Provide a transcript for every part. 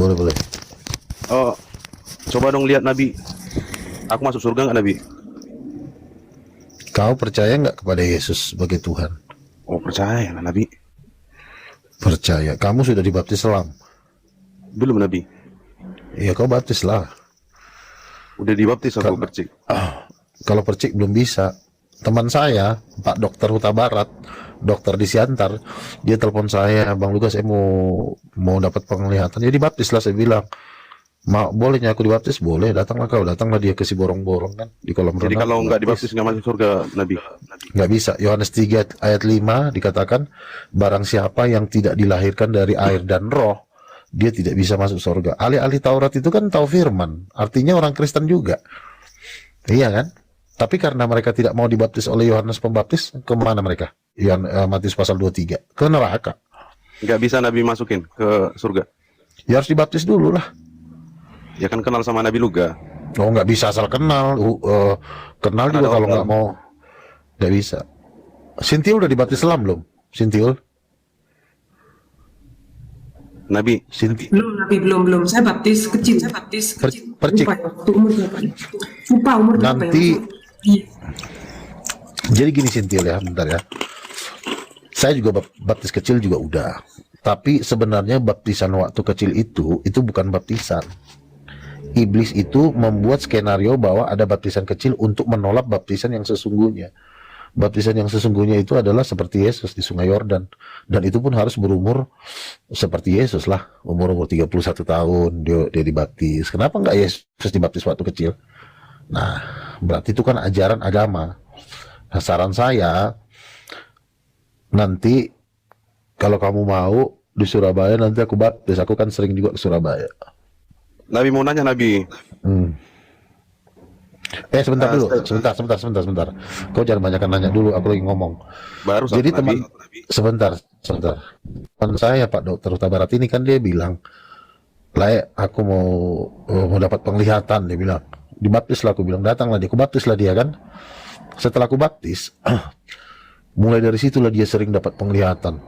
Boleh, boleh. Oh, coba dong lihat Nabi. Aku masuk surga nggak Nabi? Kau percaya nggak kepada Yesus sebagai Tuhan? Oh, percaya lah Nabi. Percaya. Kamu sudah dibaptis selam? Belum Nabi. Iya, kau baptis lah. Udah dibaptis aku Karena- percik. Kalau percik belum bisa. Teman saya, Pak Dokter Huta Barat, dokter di Siantar, dia telepon saya, Bang Lukas, saya mau dapat penglihatan. Jadi baptis lah, saya bilang. Bolehnya aku dibaptis? Boleh, datanglah kau. Datanglah dia ke si borong-borong kan di kolam Jadi renang. kalau nggak dibaptis nggak masuk surga Nabi. Nggak bisa. Yohanes 3 ayat 5 dikatakan, barang siapa yang tidak dilahirkan dari air dan roh, dia tidak bisa masuk surga. Ahli-ahli Taurat itu kan tahu firman, artinya orang Kristen juga. Iya kan? Tapi karena mereka tidak mau dibaptis oleh Yohanes Pembaptis, kemana mereka? Matius pasal 23, ke neraka. Nggak bisa Nabi masukin ke surga. Ya harus dibaptis dulu lah. Ya kan kenal sama Nabi Luga. Oh, nggak bisa asal kenal. Kenal Kan juga ada kalau orang. nggak mau. Nggak bisa. Sintiul udah dibaptis Islam belum? Sintiul? Nabi. Belum, Nabi, belum. Saya baptis kecil. Percik. Lupa ya, waktu umur berapa ya? Lupa umur berapa ya? Nanti. Iya. Jadi gini Sintiul ya, bentar ya. Saya juga baptis kecil juga udah. Tapi sebenarnya baptisan waktu kecil itu bukan baptisan. Iblis itu membuat skenario bahwa ada baptisan kecil untuk menolak baptisan yang sesungguhnya. Baptisan yang sesungguhnya itu adalah seperti Yesus di Sungai Yordan. Dan itu pun harus berumur seperti Yesus lah. Umur 31 tahun dia dibaptis. Kenapa nggak Yesus dibaptis waktu kecil? Nah, berarti itu kan ajaran agama. Nah, saran saya, nanti kalau kamu mau di Surabaya nanti aku baptis. Aku kan sering juga ke Surabaya. Nabi mau nanya Nabi. Sebentar dulu, sebentar. Kau jangan banyak nanya dulu, aku lagi ngomong. Baru sama Jadi teman, Nabi. sebentar. Teman saya Pak Dokter Huta Barat ini kan dia bilang, aku mau dapat penglihatan, dia bilang. Dibaptis lah, aku bilang, datanglah dia, aku baptis lah dia kan. Setelah aku baptis, mulai dari situlah dia sering dapat penglihatan.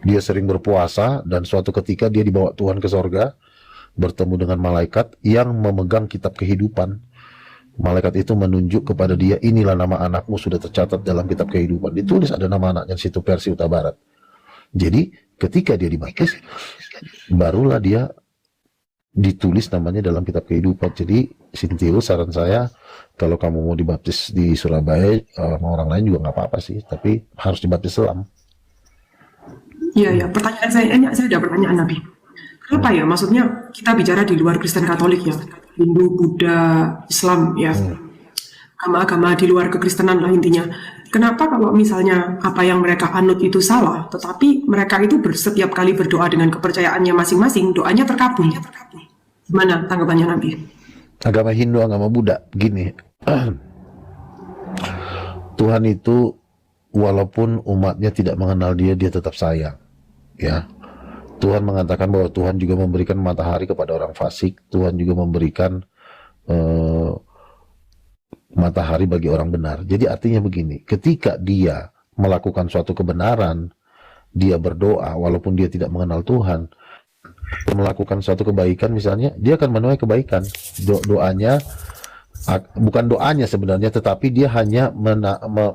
Dia sering berpuasa dan suatu ketika dia dibawa Tuhan ke sorga, bertemu dengan malaikat yang memegang kitab kehidupan. Malaikat itu menunjuk kepada dia, inilah nama anakmu sudah tercatat dalam kitab kehidupan. Ditulis ada nama anaknya di situ, versi Huta Barat. Jadi ketika dia dibaptis, barulah dia ditulis namanya dalam kitab kehidupan. Jadi Sintiul, saran saya, kalau kamu mau dibaptis di Surabaya sama orang lain juga nggak apa-apa sih, tapi harus dibaptis Islam. Iya. Pertanyaan saya ada pertanyaan Nabi. Kenapa ya? Maksudnya kita bicara di luar Kristen Katolik ya, Hindu, Buddha, Islam ya, agama-agama di luar kekristenan lah intinya. Kenapa kalau misalnya apa yang mereka anut itu salah, tetapi mereka itu setiap kali berdoa dengan kepercayaannya masing-masing, doanya terkabul? Gimana tanggapannya Nabi? Agama Hindu, agama Buddha, gini. Tuhan itu walaupun umatnya tidak mengenal dia tetap sayang. Ya. Tuhan mengatakan bahwa Tuhan juga memberikan matahari kepada orang fasik. Tuhan juga memberikan matahari bagi orang benar. Jadi artinya begini, ketika dia melakukan suatu kebenaran, dia berdoa walaupun dia tidak mengenal Tuhan, melakukan suatu kebaikan misalnya, dia akan menuai kebaikan. Doanya bukan doanya sebenarnya, tetapi dia hanya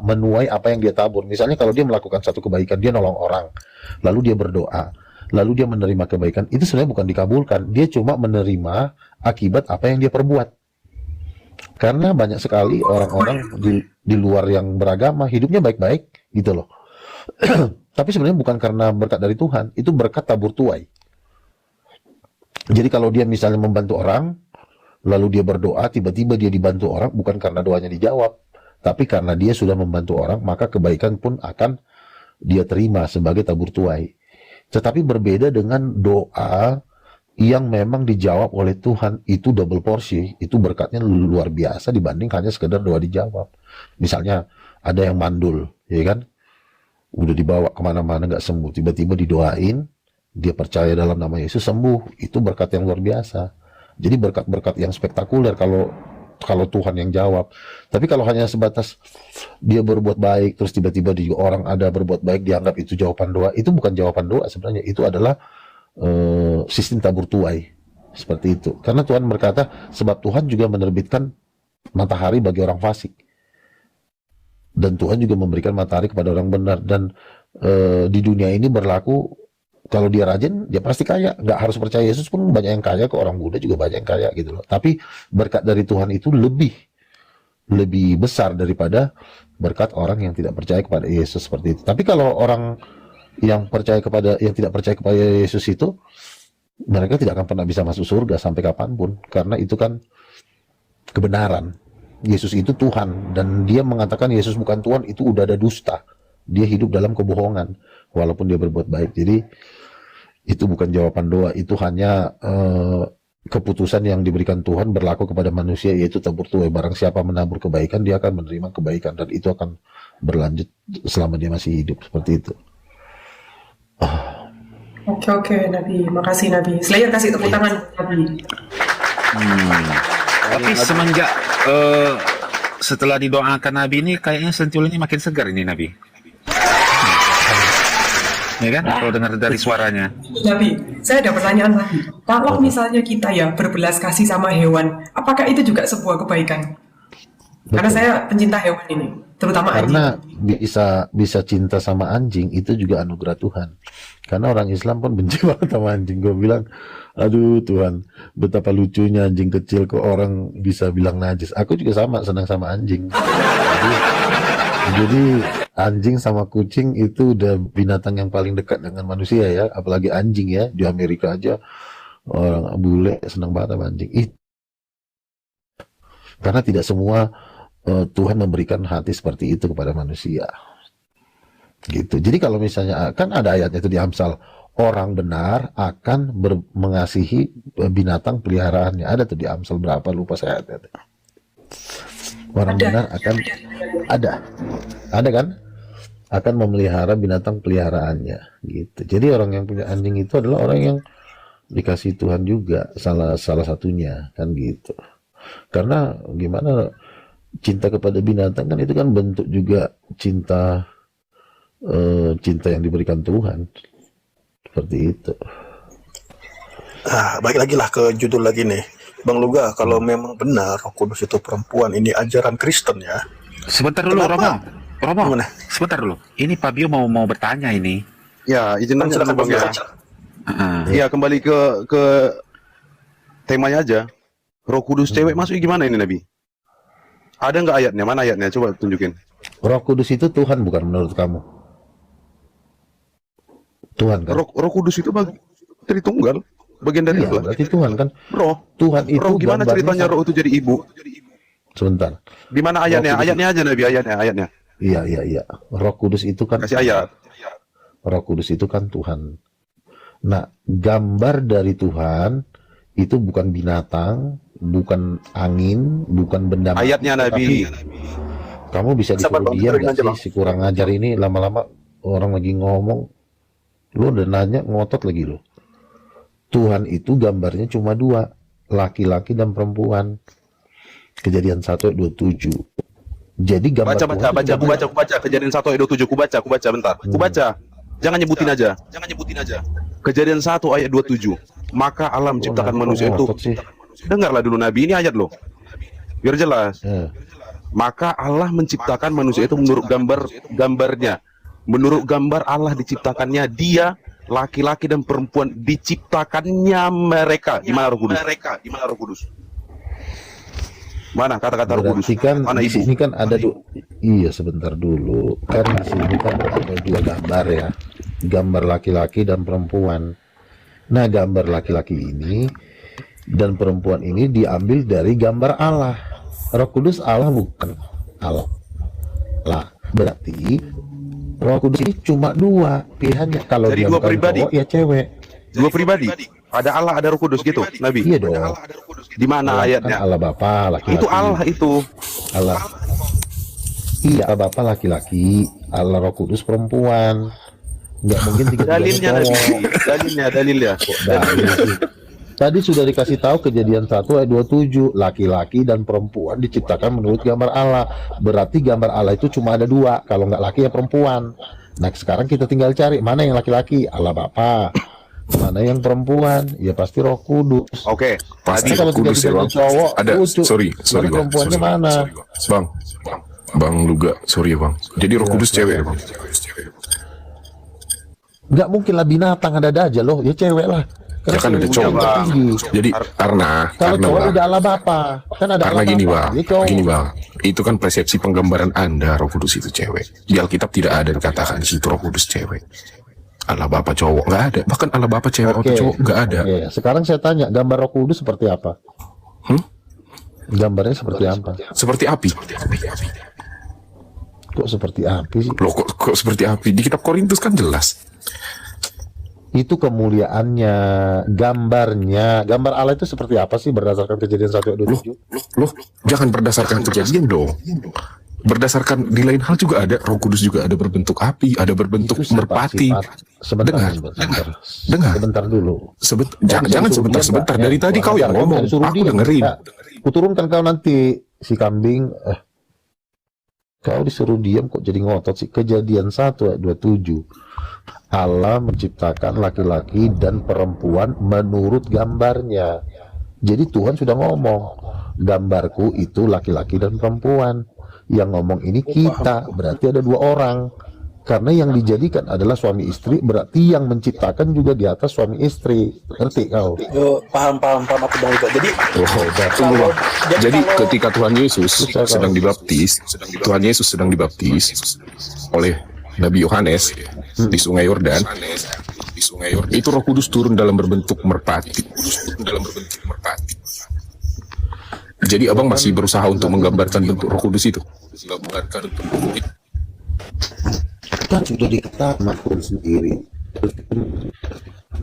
menuai apa yang dia tabur. Misalnya kalau dia melakukan satu kebaikan, dia nolong orang, lalu dia berdoa, lalu dia menerima kebaikan, itu sebenarnya bukan dikabulkan, dia cuma menerima akibat apa yang dia perbuat. Karena banyak sekali orang-orang di luar yang beragama hidupnya baik-baik gitu loh. Tapi sebenarnya bukan karena berkat dari Tuhan, itu berkat tabur tuai. Jadi kalau dia misalnya membantu orang, lalu dia berdoa, tiba-tiba dia dibantu orang, bukan karena doanya dijawab, tapi karena dia sudah membantu orang, maka kebaikan pun akan dia terima sebagai tabur tuai. Tetapi berbeda dengan doa yang memang dijawab oleh Tuhan, itu double porsi, itu berkatnya luar biasa dibanding hanya sekedar doa dijawab. Misalnya ada yang mandul, ya kan, udah dibawa kemana-mana nggak sembuh, tiba-tiba didoain, dia percaya dalam nama Yesus sembuh, itu berkat yang luar biasa. Jadi berkat-berkat yang spektakuler kalau Tuhan yang jawab. Tapi kalau hanya sebatas dia berbuat baik, terus tiba-tiba orang ada berbuat baik, dianggap itu jawaban doa, itu bukan jawaban doa sebenarnya, itu adalah sistem tabur tuai seperti itu. Karena Tuhan berkata, sebab Tuhan juga menerbitkan matahari bagi orang fasik, dan Tuhan juga memberikan matahari kepada orang benar. Dan di dunia ini berlaku, kalau dia rajin, dia pasti kaya. Nggak harus percaya Yesus pun banyak yang kaya, ke orang Buddha juga banyak yang kaya gitu loh. Tapi berkat dari Tuhan itu lebih besar daripada berkat orang yang tidak percaya kepada Yesus seperti itu. Tapi kalau orang yang tidak percaya kepada Yesus itu, mereka tidak akan pernah bisa masuk surga sampai kapanpun, karena itu kan kebenaran. Yesus itu Tuhan, dan dia mengatakan Yesus bukan Tuhan, itu udah ada dusta. Dia hidup dalam kebohongan walaupun dia berbuat baik. Jadi itu bukan jawaban doa, itu hanya keputusan yang diberikan Tuhan berlaku kepada manusia, yaitu tabur tuai. Barang siapa menabur kebaikan, dia akan menerima kebaikan, dan itu akan berlanjut selama dia masih hidup, seperti itu. Oke, Nabi. Makasih, Nabi. Slayer kasih tepuk tangan, Nabi. Tapi semenjak setelah didoakan Nabi ini, kayaknya sentiolnya makin segar ini Nabi. Ya kan? Kalau dengar dari suaranya. Nabi, saya ada pertanyaan lagi. Kalau misalnya kita ya berbelas kasih sama hewan, apakah itu juga sebuah kebaikan? Karena saya pencinta hewan ini, terutama Karena anjing. bisa cinta sama anjing, itu juga anugerah Tuhan. Karena orang Islam pun benci banget sama anjing. Gue bilang, aduh Tuhan, betapa lucunya anjing kecil, kok orang bisa bilang najis. Aku juga sama, senang sama anjing. Jadi anjing sama kucing itu udah binatang yang paling dekat dengan manusia ya. Apalagi anjing ya, di Amerika aja orang bule senang banget sama anjing. Karena tidak semua Tuhan memberikan hati seperti itu kepada manusia. Gitu. Jadi kalau misalnya kan ada ayatnya itu di Amsal, orang benar akan mengasihi binatang peliharaannya. Ada tuh di Amsal berapa, lupa saya ayatnya. Orang benar akan ada kan? Akan memelihara binatang peliharaannya gitu. Jadi orang yang punya anjing itu adalah orang yang dikasih Tuhan juga, salah satunya kan gitu. Karena gimana, cinta kepada binatang kan itu kan bentuk juga cinta yang diberikan Tuhan, seperti itu. Balik lagi lah ke judul lagi nih, Bang Luga. Kalau memang benar Roh Kudus itu perempuan, ini ajaran Kristen ya. Sebentar dulu, Kenapa? Romo. Gimana? Sebentar dulu. Ini Fabio mau bertanya ini. Ya, izin nanya Silakan dulu, Bang ya. Iya, kembali ke temanya aja. Roh Kudus cewek masuk gimana ini Nabi? Ada nggak ayatnya? Mana ayatnya? Coba tunjukin. Roh Kudus itu Tuhan bukan menurut kamu? Tuhan kan? Roh Kudus itu Tritunggal, bagian dari Iya, itu. berarti Tuhan kan? Roh. Tuhan itu Roh gimana gambarnya ceritanya roh itu jadi ibu? Sebentar. Di mana ayatnya? Roh Kudus Ayatnya aja Nabi, ayatnya. Iya. Roh Kudus itu kan Kasih ayat. Roh Kudus itu kan Tuhan. Nah, gambar dari Tuhan itu bukan binatang, bukan angin, bukan benda mati, Ayatnya Nabi. tapi kamu bisa Sabar, disuruh Bang, diam dengerin nggak aja, sih? Bang. Si kurang ajar ini lama-lama orang lagi ngomong, lu udah nanya ngotot lagi lu. Tuhan itu gambarnya cuma dua, laki-laki dan perempuan. Kejadian 1 ayat 27. Jadi gambar Baca, Tuhan itu aku baca. Kejadian 1 ayat 27, ku baca bentar. Ku baca. Jangan nyebutin aja. Kejadian 1 ayat 27. Maka Allah menciptakan manusia itu. ngotot sih. Dengarlah dulu Nabi, ini ayat loh. Biar jelas. Eh, Maka Allah menciptakan manusia itu menurut gambarnya. Menurut gambar Allah diciptakannya dia, laki-laki dan perempuan diciptakannya mereka. Gimana Roh Kudus? Mana kata-kata Roh Kudus? Berarti kan Mana di ibu? sini kan ada iya sebentar dulu. Kan di sini kan ada dua gambar ya. Gambar laki-laki dan perempuan. Nah, gambar laki-laki ini dan perempuan ini diambil dari gambar Allah. Roh Kudus Allah bukan Allah. Lah, berarti Roh Kudus ini cuma dua pilihannya. Kalau Jadi dia dua bukan pribadi. cowok ya cewek. Dua pribadi. Ada Allah, ada Roh Kudus gitu, Nabi. Iya dong. Di mana Allah kan ayatnya? Allah Bapa laki-laki. Itu Allah itu. Allah. Iya, Allah Bapa laki-laki, Allah Roh Kudus perempuan. Nggak mungkin Dalilnya Nabi. cowok. Dalilnya. Dalil sih. Tadi sudah dikasih tahu Kejadian 1 ayat 27, laki-laki dan perempuan diciptakan menurut gambar Allah. Berarti gambar Allah itu cuma ada dua, kalau nggak laki ya perempuan. Nah, sekarang kita tinggal cari mana yang laki-laki, Allah Bapa. mana yang perempuan, ya pasti Roh Kudus. Oke, Pasti Kalau Kudus ya, tiga-tiganya Bang. cowok, Ada, lucu. sorry Mana Bang. perempuannya Sorry, mana? Bang. Bang Luga, sorry ya Bang. Jadi Roh Kudus cewek ya Bang. Nggak mungkin lah binatang ada aja loh, ya cewek lah. Ya kan ada cewek cowok. yang tertinggi. Jadi karena Kalau cowok Bang, udah Allah Bapa, kan ada karena Allah gini Bapa, Bang, dia cowok. gini Bang. Itu kan persepsi penggambaran Anda Roh Kudus itu cewek. Di Alkitab tidak ada dikatakan di situ Roh Kudus cewek. Allah Bapa cowok nggak ada. Bahkan Allah Bapa cewek atau cowok nggak ada. Oke, sekarang saya tanya, gambar Roh Kudus seperti apa? Gambarnya seperti apa? Seperti api. Kok seperti api sih? Loh kok seperti api? Di kitab Korintus kan jelas. Itu kemuliaannya, gambarnya. Gambar Allah itu seperti apa sih berdasarkan Kejadian 1 ayat 27? Loh, jangan berdasarkan kejadian dong. Berdasarkan di lain hal juga ada. Roh Kudus juga ada berbentuk api, ada berbentuk Itu merpati. Sebentar, Dengar. sebentar dulu. Jangan sebentar. Dari tadi kau yang ngomong, aku dengerin. Kuturunkan kau nanti, si kambing. Kau disuruh diam kok jadi ngotot sih. Kejadian 1 ayat 27. Allah menciptakan laki-laki dan perempuan menurut gambarnya. Jadi Tuhan sudah ngomong, gambarku itu laki-laki dan perempuan. Yang ngomong ini kita, berarti ada 2 orang. Karena yang dijadikan adalah suami istri, berarti yang menciptakan juga di atas suami istri. Ngerti kau? Paham aku Bang Luga. Jadi Tunggu Bang. Jadi kalau- ketika Tuhan Yesus sedang dibaptis, Tuhan Yesus sedang dibaptis oleh Nabi Yohanes di Sungai Yordan. Itu Roh Kudus turun dalam berbentuk merpati. Jadi abang masih berusaha untuk menggambarkan bentuk Roh Kudus itu. Kan sudah dikatakan Tuhan sendiri.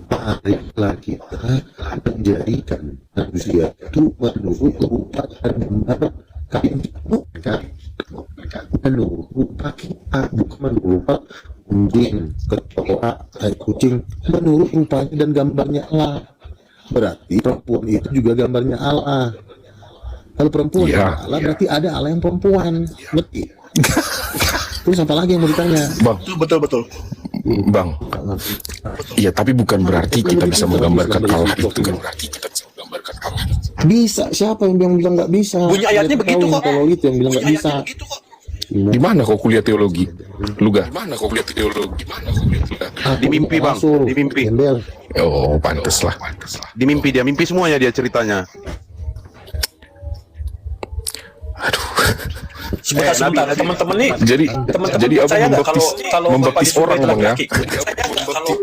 Marilah kita menjadikan manusia itu menurut rupa dan gambar kami bukan menurut rupa kita, bukan menurut rupa kucing, kecoa, kucing, menurut rupanya dan gambarnya Allah. Berarti perempuan itu juga gambarnya Allah. Kalau perempuan Iya. Allah, berarti ada Allah yang perempuan. Ngerti? Terus apa lagi yang mau ditanya? Bang, betul. Bang. Iya, tapi bukan berarti kita bisa menggambarkan Allah itu kan. Bisa, siapa yang bilang nggak bisa? Bunyi ayatnya Ada begitu tahu kok. Kalau itu yang bilang nggak bisa. Di mana kau kuliah teologi? Luga. Di mimpi, Bang. Rasul, Di mimpi. Gembel. Oh, pantes lah. di mimpi semuanya dia ceritanya. Sebentar, teman-teman nih. Jadi Teman-teman abang percaya nggak kalau membaptis Bapak orang disuruh bang ya? laki-laki? Percaya nggak kalau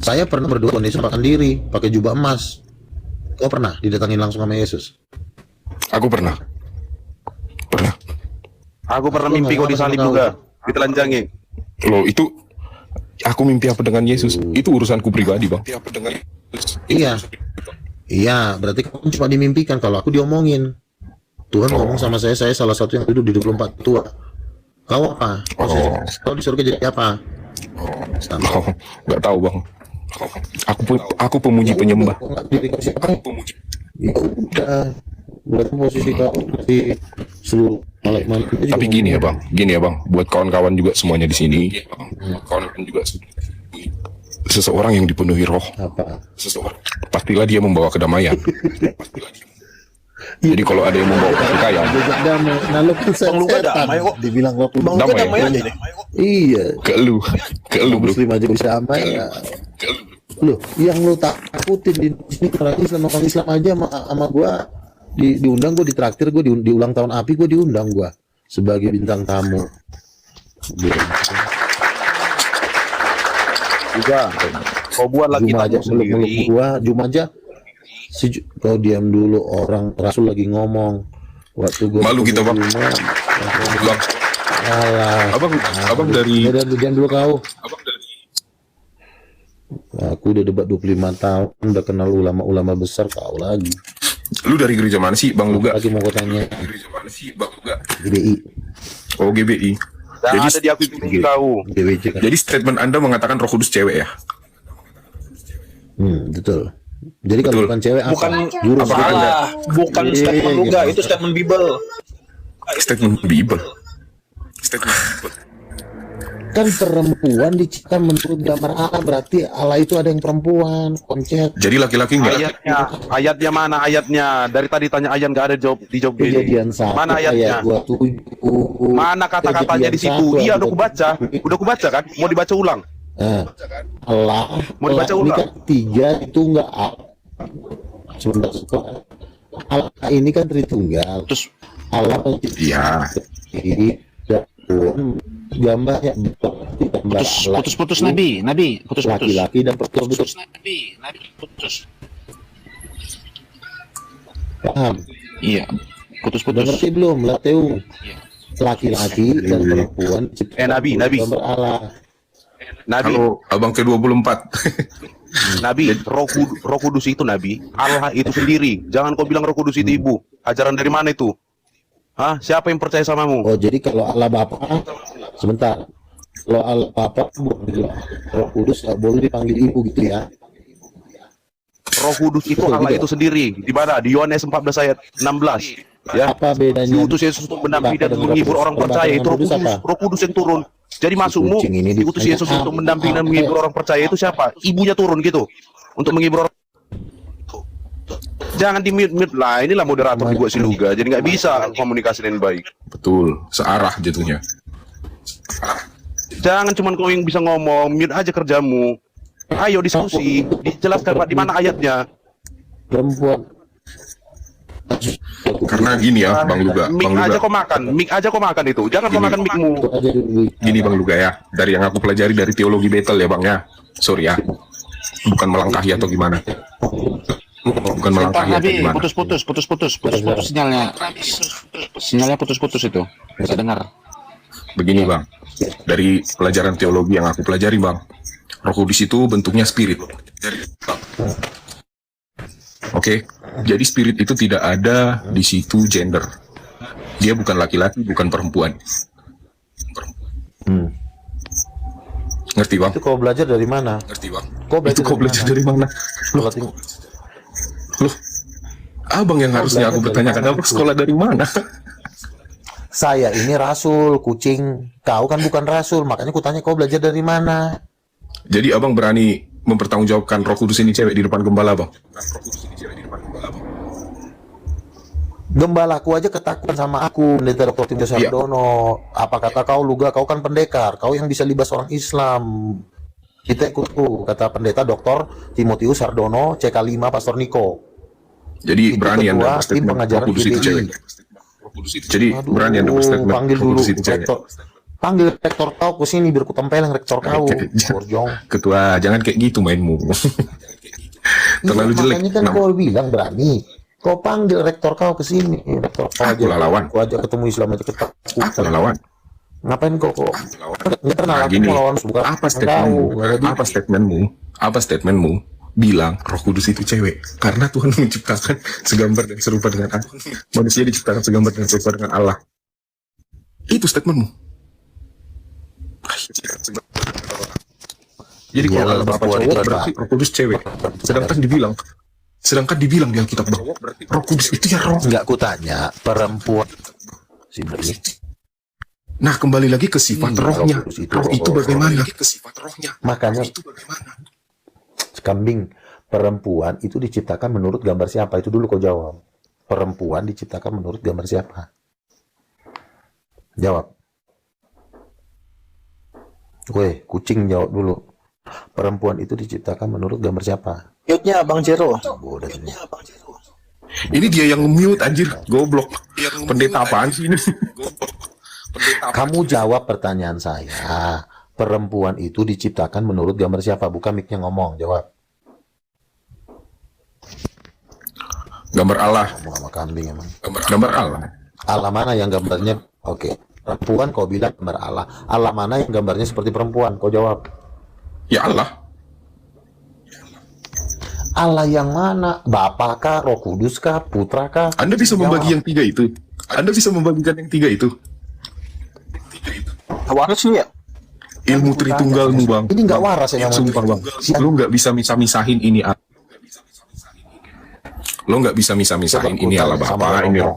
Saya pernah berdoa Yesus makan diri pakai jubah emas. Kau pernah didatangin langsung sama Yesus? Aku pernah. Aku pernah mimpi kau disalib juga, ditelanjangi. Loh itu aku mimpi apa dengan Yesus? Itu urusanku pribadi bang. Iya. Iya, berarti kau cuma dimimpikan. Kalau aku diomongin. Tuhan ngomong sama saya salah satu yang hidup di 24 tua. Kau apa? Kau disuruh jadi apa? Sama. Oh, nggak tahu bang. Aku pemuji penyembah. Kau nggak diri kau siapa? Ya udah. Berarti posisi kau di seluruh malaikat itu juga Tapi gini ya bang, buat kawan-kawan juga semuanya di sini, seseorang yang dipenuhi roh, apa? pastilah dia membawa kedamaian. Jadi kalau ada yang membawa pertikaian, Jejak damai. Nah, lu kan Bang Luga damai kok. Dibilang waktu Bang Luga Damai. damai aja nih. Iya. ke lu bro. Muslim aja bisa damai ya. Loh, yang lu takutin di sini orang Islam, orang Islam aja sama gua diundang, gua ditraktir, gua di ulang tahun API, gua diundang gua sebagai bintang tamu. Juga. Kau buat lagi Juma aja tamu meluk sendiri. gua, Juma aja. Kau diam dulu, orang Rasul lagi ngomong. Waktu gua Malu kita, Bang. Juma, Bang, alah. abang dari Diam dulu kau. Aku udah debat 25 tahun, udah kenal ulama-ulama besar, kau lagi. lu dari gereja mana sih bang Luga? Lagi mau kau tanya, Gereja mana sih bang Luga? GBI, Oh GBI. Dan Jadi ada di aku tahu. GBC kan. Jadi statement Anda mengatakan Roh Kudus cewek ya? Betul. Jadi kalau Betul. bukan cewek apa? Bukan Jurus apa gitu. Anda? Bukan statement Luga, itu statement Bible. Statement Bible. Kan perempuan dicipta menurut gambar Allah, berarti Allah itu ada yang perempuan, konsep. Jadi laki-laki enggak? Ayatnya mana ayatnya? Dari tadi tanya ayat nggak ada dijawab gini. Kejadian 1 Mana ayatnya? ayat 27. Mana kata-katanya di situ? Kejadian Iya, 1 udah kubaca. Udah kubaca kan? Mau dibaca ulang? Nah, Allah, Mau dibaca Allah ini ulang? kan 3 itu enggak sebentar. Allah ini kan Tritunggal. Putus, Allah pencipta Iya. dan gambarnya gambar Allah putus itu Nabi, putus. laki-laki dan perempuan, betul. Putus Nabi, putus. Paham? Iya, Udah putus. ngerti belum, Lateu? Iya. Laki-laki dan perempuan diciptakan Nabi. menurut gambar Allah. Nabi, Halo, abang ke-24. Nabi, Roh Kudus itu Nabi, Allah itu sendiri. Jangan kau bilang Roh Kudus itu ibu. Ajaran dari mana itu? Hah? Siapa yang percaya samamu? Oh, jadi kalau Allah Bapa, sebentar. Kalau Allah Bapa boleh, Roh Kudus nggak boleh dipanggil ibu gitu ya? Roh Kudus itu Betul Allah juga. itu sendiri. Di mana? Di Yohanes 14 ayat 16. Ya. Apa bedanya? Diutus Yesus untuk mendampingi dan menghibur orang percaya. Itu Roh Kudus. Roh Kudus yang turun. Jadi masukmu kucing ini diutus ditanya Yesus apa? untuk mendampingi dan menghibur orang percaya itu siapa? Ibunya turun gitu. Untuk menghibur orang. Jangan di mute lah. Inilah moderator dibuat siluga. Jadi nggak bisa komunikasi dengan baik. Betul, searah jatuhnya. Jangan cuma kau yang bisa ngomong. Mute aja kerjamu. Ayo diskusi. Dijelaskan Pak di mana ayatnya. Perempuan. Karena gini ya, Bang Luga. Mic Bang aja Luga, kau makan. Mic aja kau makan itu. Jangan kau makan micmu. Itu aja dulu. gini Bang Luga ya. Dari yang aku pelajari dari teologi Bethel ya Bang ya. Sorry ya. Bukan melangkahi atau gimana. Bukan Sebentar melangkahi atau Nabi, gimana. putus sinyalnya. Sinyalnya putus itu. Bisa dengar. Begini Bang. Dari pelajaran teologi yang aku pelajari Bang. Roh Kudus itu bentuknya spirit. Oke, jadi spirit itu tidak ada di situ gender. Dia bukan laki-laki, bukan perempuan. Ngerti Bang? Itu kau belajar dari mana? Ngerti Bang? Kau belajar Itu kau belajar dari mana? Kalau ting- Loh, abang yang harusnya aku bertanyakan, abang sekolah dari mana? Saya ini rasul, kucing. Kau kan bukan rasul, makanya kutanya kau belajar dari mana? Jadi abang berani mempertanggungjawabkan Roh Kudus ini cewek di depan gembala Bang? Gembalaku aja ketakutan sama aku, Pendeta Dr. Timotius Iya. Sardono. Apa kata kau, Luga? Kau kan pendekar, kau yang bisa libas orang Islam. Kita ikutku, kata Pendeta Dr. Timotius Sardono, CK5 Pastor Niko. Jadi Itu berani ketua Anda tim berstatement Roh pengajaran Kudus itu GBI. cewek? Jadi Aduh, berani Anda berstatement panggil Roh dulu Kudus itu cewek? rektor. Panggil rektor kau ke sini biar ku tempeleng rektor kau. Borjong. Ketua, jangan kayak gitu mainmu. Terlalu Iya, jelek. makanya kan kau bilang berani. Kau panggil rektor kau ke sini. Rektor kau Aku lah lawan. Kau aja ketemu Islam aja ketakutan. Aku lah lawan. Ngapain kau kok? Nggak kenal Nah, aku gini, mau lawan bukan apa kau, statementmu? nggak ada Apa statementmu? Apa statementmu? Bilang Roh Kudus itu cewek karena Tuhan menciptakan segambar dan serupa dengan Allah. Manusia diciptakan segambar dan serupa dengan Allah. Itu statementmu. Jadi Iya, kalau Allah Bapa perempuan cowok itu berarti Roh Kudus cewek. Sedangkan dibilang di Alkitab bahwa Roh Kudus itu ya roh. Nggak kutanya perempuan si Beri. Nah, kembali lagi ke sifat Iya, rohnya. Roh Kudus itu Roh itu roh. bagaimana? Makanya Itu bagaimana? kambing perempuan itu diciptakan menurut gambar siapa? Itu dulu kau jawab. Perempuan diciptakan menurut gambar siapa? Jawab. Weh, kucing jawab dulu. Perempuan itu diciptakan menurut gambar siapa? Mute-nya Bang Jero. Bodoh ini. Ini dia yang nge-mute anjir, goblok. Pendeta apaan sih ini? Kamu jawab pertanyaan saya. Perempuan itu diciptakan menurut gambar siapa? Bukan mic-nya ngomong, jawab. Gambar Allah. Ngomong sama kambing emang. Gambar Allah. Allah mana yang gambarnya? Oke. Perempuan kau bilang gambar Allah. Allah mana yang gambarnya seperti perempuan? Kau jawab. Ya Allah. Allah yang mana? Bapa kah? Roh Kudus kah? Putra kah? Anda bisa membagi yang tiga itu. Anda bisa membagikan yang tiga itu. Waras lu ya? Ilmu Tritunggalmu bang. Ini nggak waras ya, namanya. Sumpah bang. Lu nggak bisa misah-misahin ini. Lo nggak bisa misah-misahin Coba ini ku Allah tanya sama Bapa, orang ini ngomong. Roh.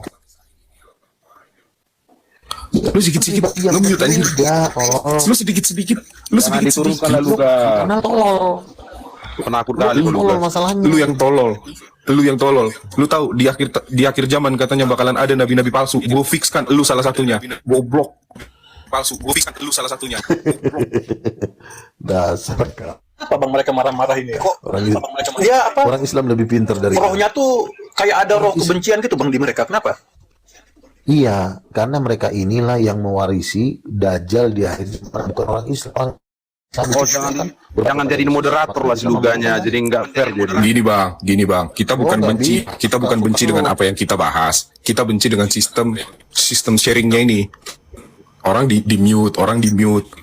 Lu sedikit-sedikit Iya, nge-mute anjir. ya, tolol. Lu sedikit-sedikit. Lu Jangan sedikit-sedikit. diturunkan lalu ga. Karena tolol. Penakut kali lu Tolol Lugas. masalahnya. Lu yang tolol. Lu yang tolol. Lu tahu di akhir zaman katanya bakalan ada nabi-nabi palsu. Gua fix kan lu salah satunya. Goblok. Palsu. Gua fix kan lu salah satunya. Dasar kau. Apa bang mereka marah-marah ini? Kok Orang, dia apa? orang Islam lebih pintar dari Rohnya tuh kayak ada roh kebencian gitu bang di mereka. Kenapa? Iya, karena mereka inilah yang mewarisi Dajjal di akhir zaman, bukan orang Islam. Oh jangan jadi moderator lah si Luganya, jadi nggak fair jadi. Gini bang, kita bukan benci, kita bukan benci dengan apa yang kita bahas. Kita benci dengan sistem sharingnya ini. Orang di mute,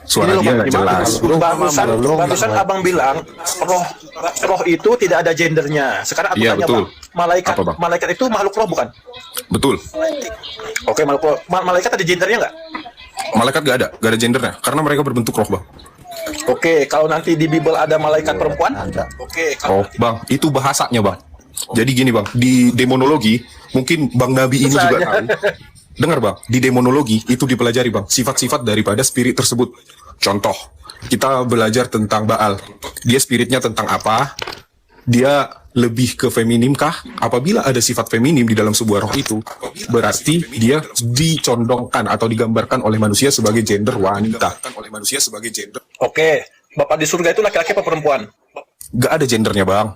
suara dia nggak jelas. Barusan abang bilang roh itu tidak ada gendernya. Sekarang aku Iya, tanya betul. bang, Apa, Bang? malaikat itu makhluk roh bukan? Betul. Oke, malaikat ada gendernya nggak? Malaikat gak ada gendernya, karena mereka berbentuk roh bang. Oke, kalau nanti di Bible ada malaikat perempuan? Ada. Oke, Oh bang, itu bahasanya bang. Jadi gini bang, di demonologi mungkin bang Nabi ini juga tahu. Dengar bang, di demonologi itu dipelajari bang sifat-sifat daripada spirit tersebut. Contoh, kita belajar tentang Baal. Dia spiritnya tentang apa? Dia lebih ke feminim kah? Apabila ada sifat feminim di dalam sebuah roh itu, berarti dia dicondongkan atau digambarkan oleh manusia sebagai gender wanita. Oke, Bapak di surga itu laki-laki apa perempuan? Gak ada gendernya bang.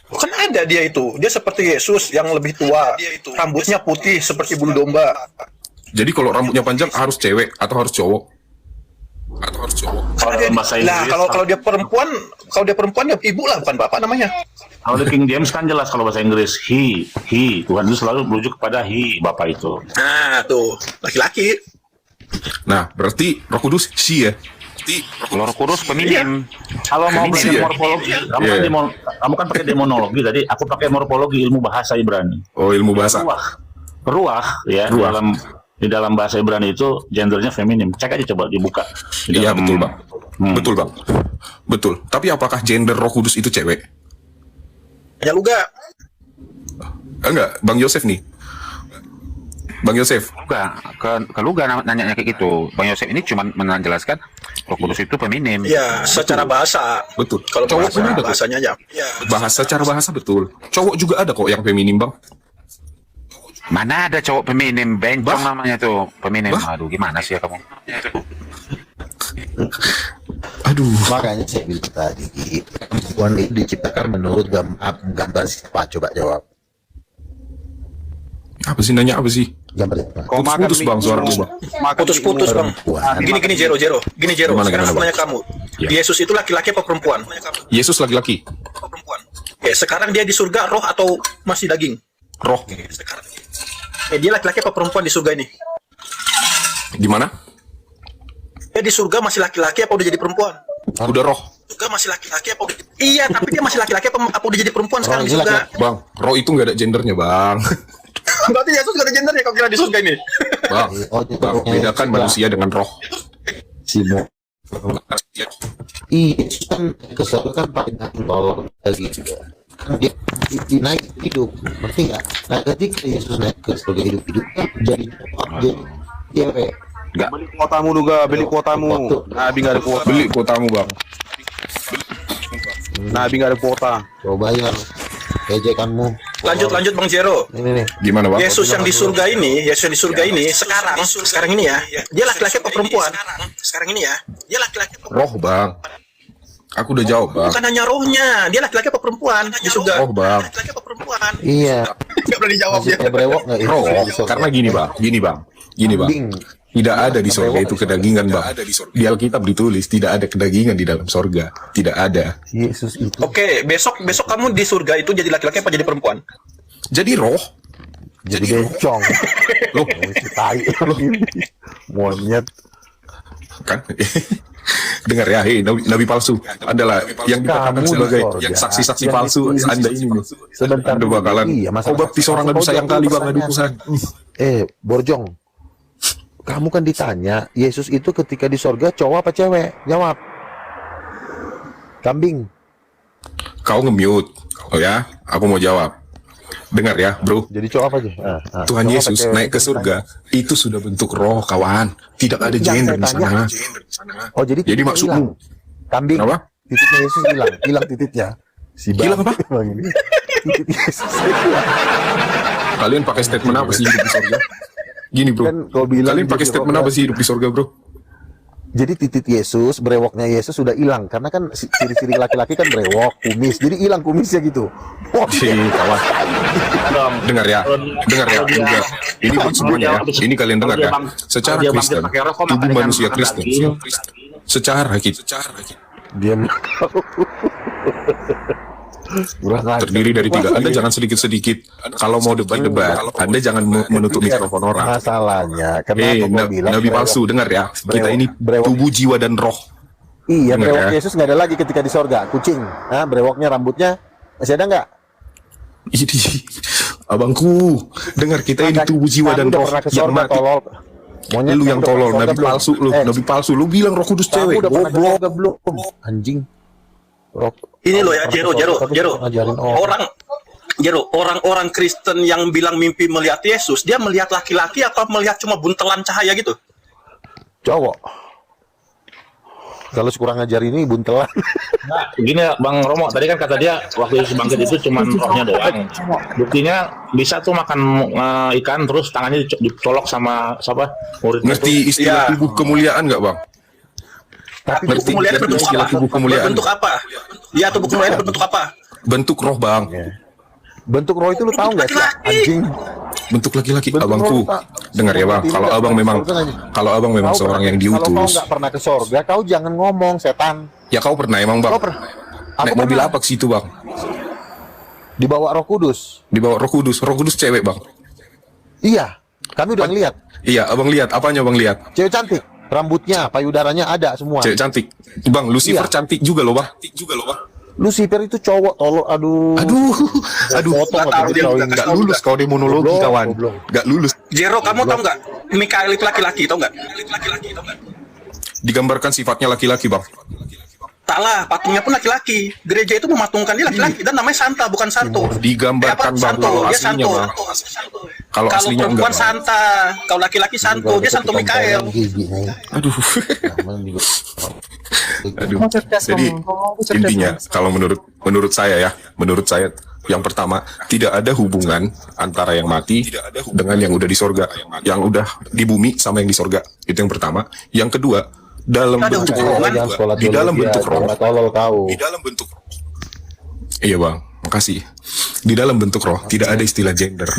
Kan ada dia itu. Dia seperti Yesus yang lebih tua. Rambutnya putih seperti bulu domba. Jadi kalau rambutnya panjang harus cewek atau harus cowok? Karena dia, bahasa nah, Inggris, kalau dia perempuan ya ibu lah, bukan bapak namanya. Kalau di King James kan jelas kalau bahasa Inggris he, Tuhan itu selalu merujuk kepada he, Bapak itu. Nah, tuh, laki-laki. Nah, berarti Roh Kudus she ya? Kalau Roh Kudus feminim. Kalau mau belajar Iya. morfologi, Iya. kamu kan pakai demonologi, tadi aku pakai morfologi ilmu bahasa Ibrani. Oh, ilmu bahasa. Ruah ya Ruah. di dalam bahasa Ibrani itu gendernya feminim. Cek aja coba dibuka. Di Iya, dalam- betul bang. Betul bang. Betul. Tapi apakah gender Roh Kudus itu cewek? Ya lu gak? Enggak, Bang Yosef nih. Bang Yosef. Ke Luga nanya kayak gitu. Bang Yosef ini cuma menjelaskan Roh Kudus itu feminim. Ya, secara bahasa. Betul. Kalau Cowok bahasa, pun ada kok. bahasanya aja. Ya. Bahasa secara bahasa betul. Cowok juga ada kok yang feminim bang. Mana ada cowok feminim? Bencong namanya tuh feminim. Bah. Aduh, gimana sih ya kamu? Aduh. Makanya saya bilang tadi, perempuan itu diciptakan menurut gambar siapa? Coba jawab. Apa sih nanya apa sih? Gambar siapa? Kau makan Putus bang suara lu bang. Putus-putus bang. Perempuan. Gini Jero. Gini Jero. Gimana, Sekarang aku gimana, nanya kamu. Ya. Yesus itu laki-laki apa perempuan? Yesus laki-laki. Perempuan. Ya, sekarang dia di surga roh atau masih daging? Roh. Sekarang. Dia laki-laki apa perempuan di surga ini? Di mana? Dia di surga masih laki-laki apa udah jadi perempuan? Udah roh. Surga masih laki-laki apa? Iya, tapi dia masih laki-laki apa udah jadi perempuan sekarang di ini surga? Bang, roh itu nggak ada gendernya bang. Berarti Yesus gak ada gendernya kalau kira di surga ini. Bang, bang, bedakan manusia dengan roh. Simo. Yesus kan ke surga kan pakai tolong lagi juga. Kan dia naik hidup, ngerti nggak? Nah ketika Yesus naik ke surga hidup kan jadi cewek. Enggak. Beli kuotamu juga, beli kuotamu. Nabi nggak ada kuota. Beli kuotamu bang. Nabi nggak ada kuota. Coba bayar ejekanmu. Lanjut Bang Jero. Ini nih. Gimana bang? Yesus yang di surga ini, sekarang ini ya, dia laki-laki apa perempuan? Sekarang ini ya, dia laki-laki apa perempuan? Roh bang. Aku udah jawab bang. Bukan hanya rohnya, dia laki-laki apa perempuan di surga? Roh bang. Laki-laki apa perempuan? Iya. Gak berani jawab dia. Maksudnya brewok nggak itu? Roh. Di surga? Karena gini bang. Kambing. Tidak ada di sorga itu kedagingan bang. Di Alkitab ditulis tidak ada kedagingan di dalam sorga. Tidak ada. Yesus itu. Oke, besok kamu di surga itu jadi laki-laki apa jadi perempuan? Jadi roh. Jadi bencong. Loh. Tai. Monyet. Kan? Dengar ya, hei, nabi palsu adalah yang dikatakan Kamu sebagai di sorga. yang saksi-saksi Yang palsu. ditulis. Anda ini nih. Sebentar. Anda bakalan. Iya, Kau baptis orang aduh sayang kali bang, aduh kusan. Borjong. Kamu kan ditanya, Yesus itu ketika di sorga cowok apa cewek? Jawab. Kambing. Kau nge-mute. Oh ya, aku mau jawab. dengar ya, bro. Jadi cowok apa aja? Tuhan Cowok Yesus pakai- naik ke surga itu sudah bentuk roh, kawan. Tidak ada Yang gender di saya sana. Oh, jadi Jadi titiknya maksudmu hilang. Kambing. apa? Titiknya Yesus hilang titiknya. Si Hilang apa? Bang ini. Titik Yesus hilang. Kalian pakai statement apa sih hidup di surga? Gini, bro. Kan kau bilang Kalian pakai jadi statement roh apa sih hidup di surga, bro? Jadi titik Yesus, brewoknya Yesus sudah hilang karena kan ciri-ciri laki-laki kan brewok, kumis. Jadi hilang kumisnya gitu. Wah, Si kawan. Dengar ya, dengar ya. Dengar. Ini buat semuanya ya. Ini kalian dengar ya. Secara Kristen, tubuh manusia Kristen, secara diam. terdiri dari tiga. Anda jangan sedikit-sedikit. Kalau mau debat-debat, Anda jangan menutup mikrofon orang. Masalahnya, kenapa kau bilang Nabi brewok- palsu, dengar ya. Kita ini brewok- tubuh, jiwa, dan roh. Iya, Dengar brewok ya. Yesus nggak ada lagi ketika di sorga. Kucing, brewoknya, rambutnya masih ada nggak? Ini, abangku, dengar kita ini tubuh, jiwa, dan Kamu udah roh pernah ke yang sorga, mati. tolol. Monyet, Lu yang kamu udah tolol, pernah ke Nabi sorga belum? palsu lu, Nabi palsu. Lu bilang Roh Kudus Kamu cewek, udah pernah ke goblok. sorga belum? Anjing. Ini loh ya, Pernah Jero, ke Jero, sorga, tapi Jero. ngajarin Orang-orang Kristen yang bilang mimpi melihat Yesus, dia melihat laki-laki apa melihat cuma buntelan cahaya gitu? cowok. Kalau kurang ngajar ini buntelan. Nah, begini ya, Bang Romo, tadi kan kata dia waktu Yesus bangkit itu cuma rohnya doang. Buktinya bisa tuh makan ikan terus tangannya dicolok sama siapa? Muridnya Ngerti tuh. istilah Iya. tubuh kemuliaan nggak, Bang? Tapi Tubuh Ngerti kemuliaan ngerti berbentuk istilah apa? tubuh kemuliaan? Berbentuk apa? Ya, tubuh kemuliaan berbentuk apa? Bentuk roh, Bang. bentuk roh itu lu tahu nggak sih? Laki-laki. Anjing. Bentuk laki-laki. Bentuk Abangku, roh, Pak. dengar ya, Bang. Ini Kalau nggak abang pernah memang ke sorga aja. kalau abang memang Kau seorang pernah- yang Kalau kau diutus, nggak pernah ke sorga, kau jangan ngomong setan. ya kau pernah emang, Bang. Kau pernah? Aku Naik mobil pernah. apa ke situ, Bang? Dibawa Roh Kudus. Dibawa Roh Kudus. Roh Kudus cewek, Bang. Iya, kami udah ngeliat. Iya, abang lihat. Apanya abang lihat? Cewek cantik, rambutnya, payudaranya ada semua. Cewek cantik. Bang, Lucifer Iya. cantik juga loh, Bang. Lucifer itu cowok, tolol, aduh. Aduh, Potong nggak tahu waktu dia, kau nggak ini. nggak lulus kau demonologi, Goblok, kawan. goblok. Nggak lulus. Jero, kamu tahu nggak? Mikael itu laki-laki, tahu nggak? Digambarkan sifatnya laki-laki, Bang. Tak lah, patungnya pun laki-laki. Gereja itu mematungkan dia laki-laki dan namanya Santa, bukan Santo. Digambarkan, Bang, Santo, kalau dia aslinya, Santo. Bang. Kalau Kalau aslinya perempuan enggak, Bang. Santa, kalau laki-laki Santo, dia Santo Mikael. Aduh. Aduh. Jadi intinya kalau menurut saya yang pertama tidak ada hubungan antara yang mati dengan yang udah di sorga, yang udah di bumi sama yang di sorga. Itu yang pertama. Yang kedua, dalam Ada bentuk hubungan. roh, Jangan sekolah di dalam teologi, bentuk ya, roh, jangan tolol kau. di dalam bentuk roh. Iya, Bang, makasih. Di dalam bentuk roh tidak ada istilah gender.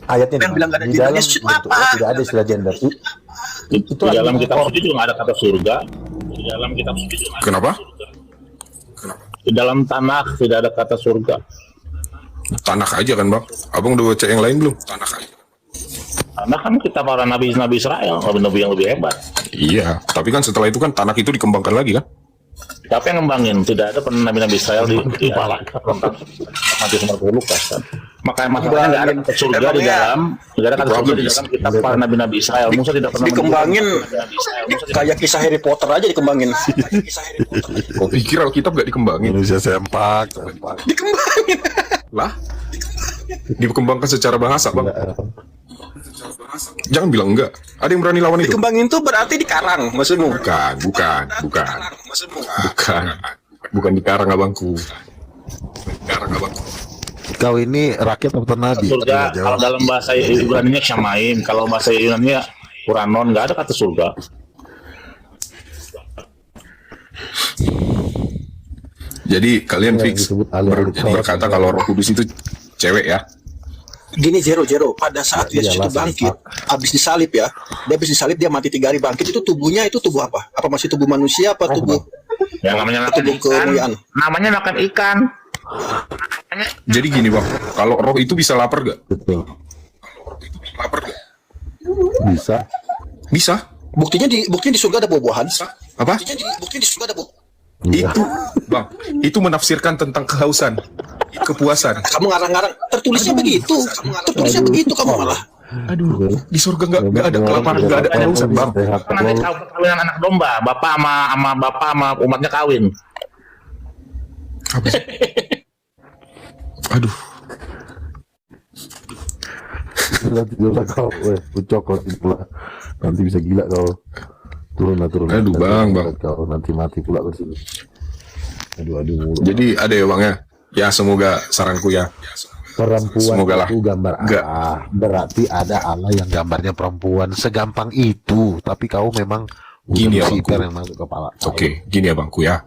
Ayatnya Yang bilang nggak ada di dalam gender, itu bentuk apa? roh tidak ada istilah gender. Di dalam kitab suci juga nggak ada kata surga. Kenapa? Di dalam tanah tidak ada kata surga. Tanah aja kan, Bang. Abang udah baca yang lain belum? Tanah aja. Karena kan kita para nabi-nabi Israel, nabi-nabi yang lebih hebat. Iya, tapi kan setelah itu kan tanah itu dikembangkan lagi kan? Tapi yang ngembangin tidak ada pernah nabi-nabi Israel di malah tentang mati sama Lukas kan. Makanya masalahnya nggak ada kata surga di dalam, nggak ada kata surga di dalam kitab para nabi-nabi Israel. Musa tidak pernah Dikembangin menyebut kayak kisah Harry Potter aja dikembangin. Kok pikir Alkitab gak dikembangin? Indonesia sempak. Dikembangin. Lah? Dikembangkan secara bahasa, Bang. Jangan bilang enggak. Ada yang berani lawan itu? Dikembangin tuh berarti dikarang maksudmu. Bukan. Bukan di karang, abangku. Kau ini rakyat atau nabi? surga. Jawab. Kalau dalam bahasa Ibrani-nya Syamaim, kalau bahasa Yunani-nya Uranon, nggak ada kata surga. Jadi kalian Yang fix disebut alih-alih berkata kalau Roh Kudus itu cewek ya? Gini Jero, pada saat Ya, Yesus itu iyalah, bangkit, habis disalib ya, dia habis disalib dia mati 3 hari bangkit, itu tubuhnya itu tubuh apa? Apa masih tubuh manusia apa tubuh Yang namanya makan tubuh ikan. kemuliaan? Namanya makan ikan. Jadi gini, Bang. Kalau roh itu bisa lapar gak? Betul. Lapar gak? Bisa. Bisa. Buktinya di surga ada buah-buahan. Apa? Buktinya di surga ada buah. Itu, Bang. Itu menafsirkan tentang kehausan, kepuasan. Kamu ngarang-ngarang, tertulisnya begitu. Tertulisnya begitu kamu malah. Aduh, di surga nggak ada kelaparan, nggak ada kehausan, Bang. Nanti kawinan anak domba, bapak sama umatnya kawin. Apa sih? Aduh, Tidurlah kau, coklat pula. Nanti bisa gila kau. Turun. Aduh, Bang. Kau nanti mati pula ke sini. Aduh. jadi ada ya Bang ya? Ya semoga saranku ya. Perempuan Semoga lah. itu gambar Enggak. Allah. Berarti ada Allah yang gambarnya perempuan. Segampang itu. Tapi kau memang Gini ya, sipir Bangku. yang masuk kepala. Oke, gini ya Bangku ya.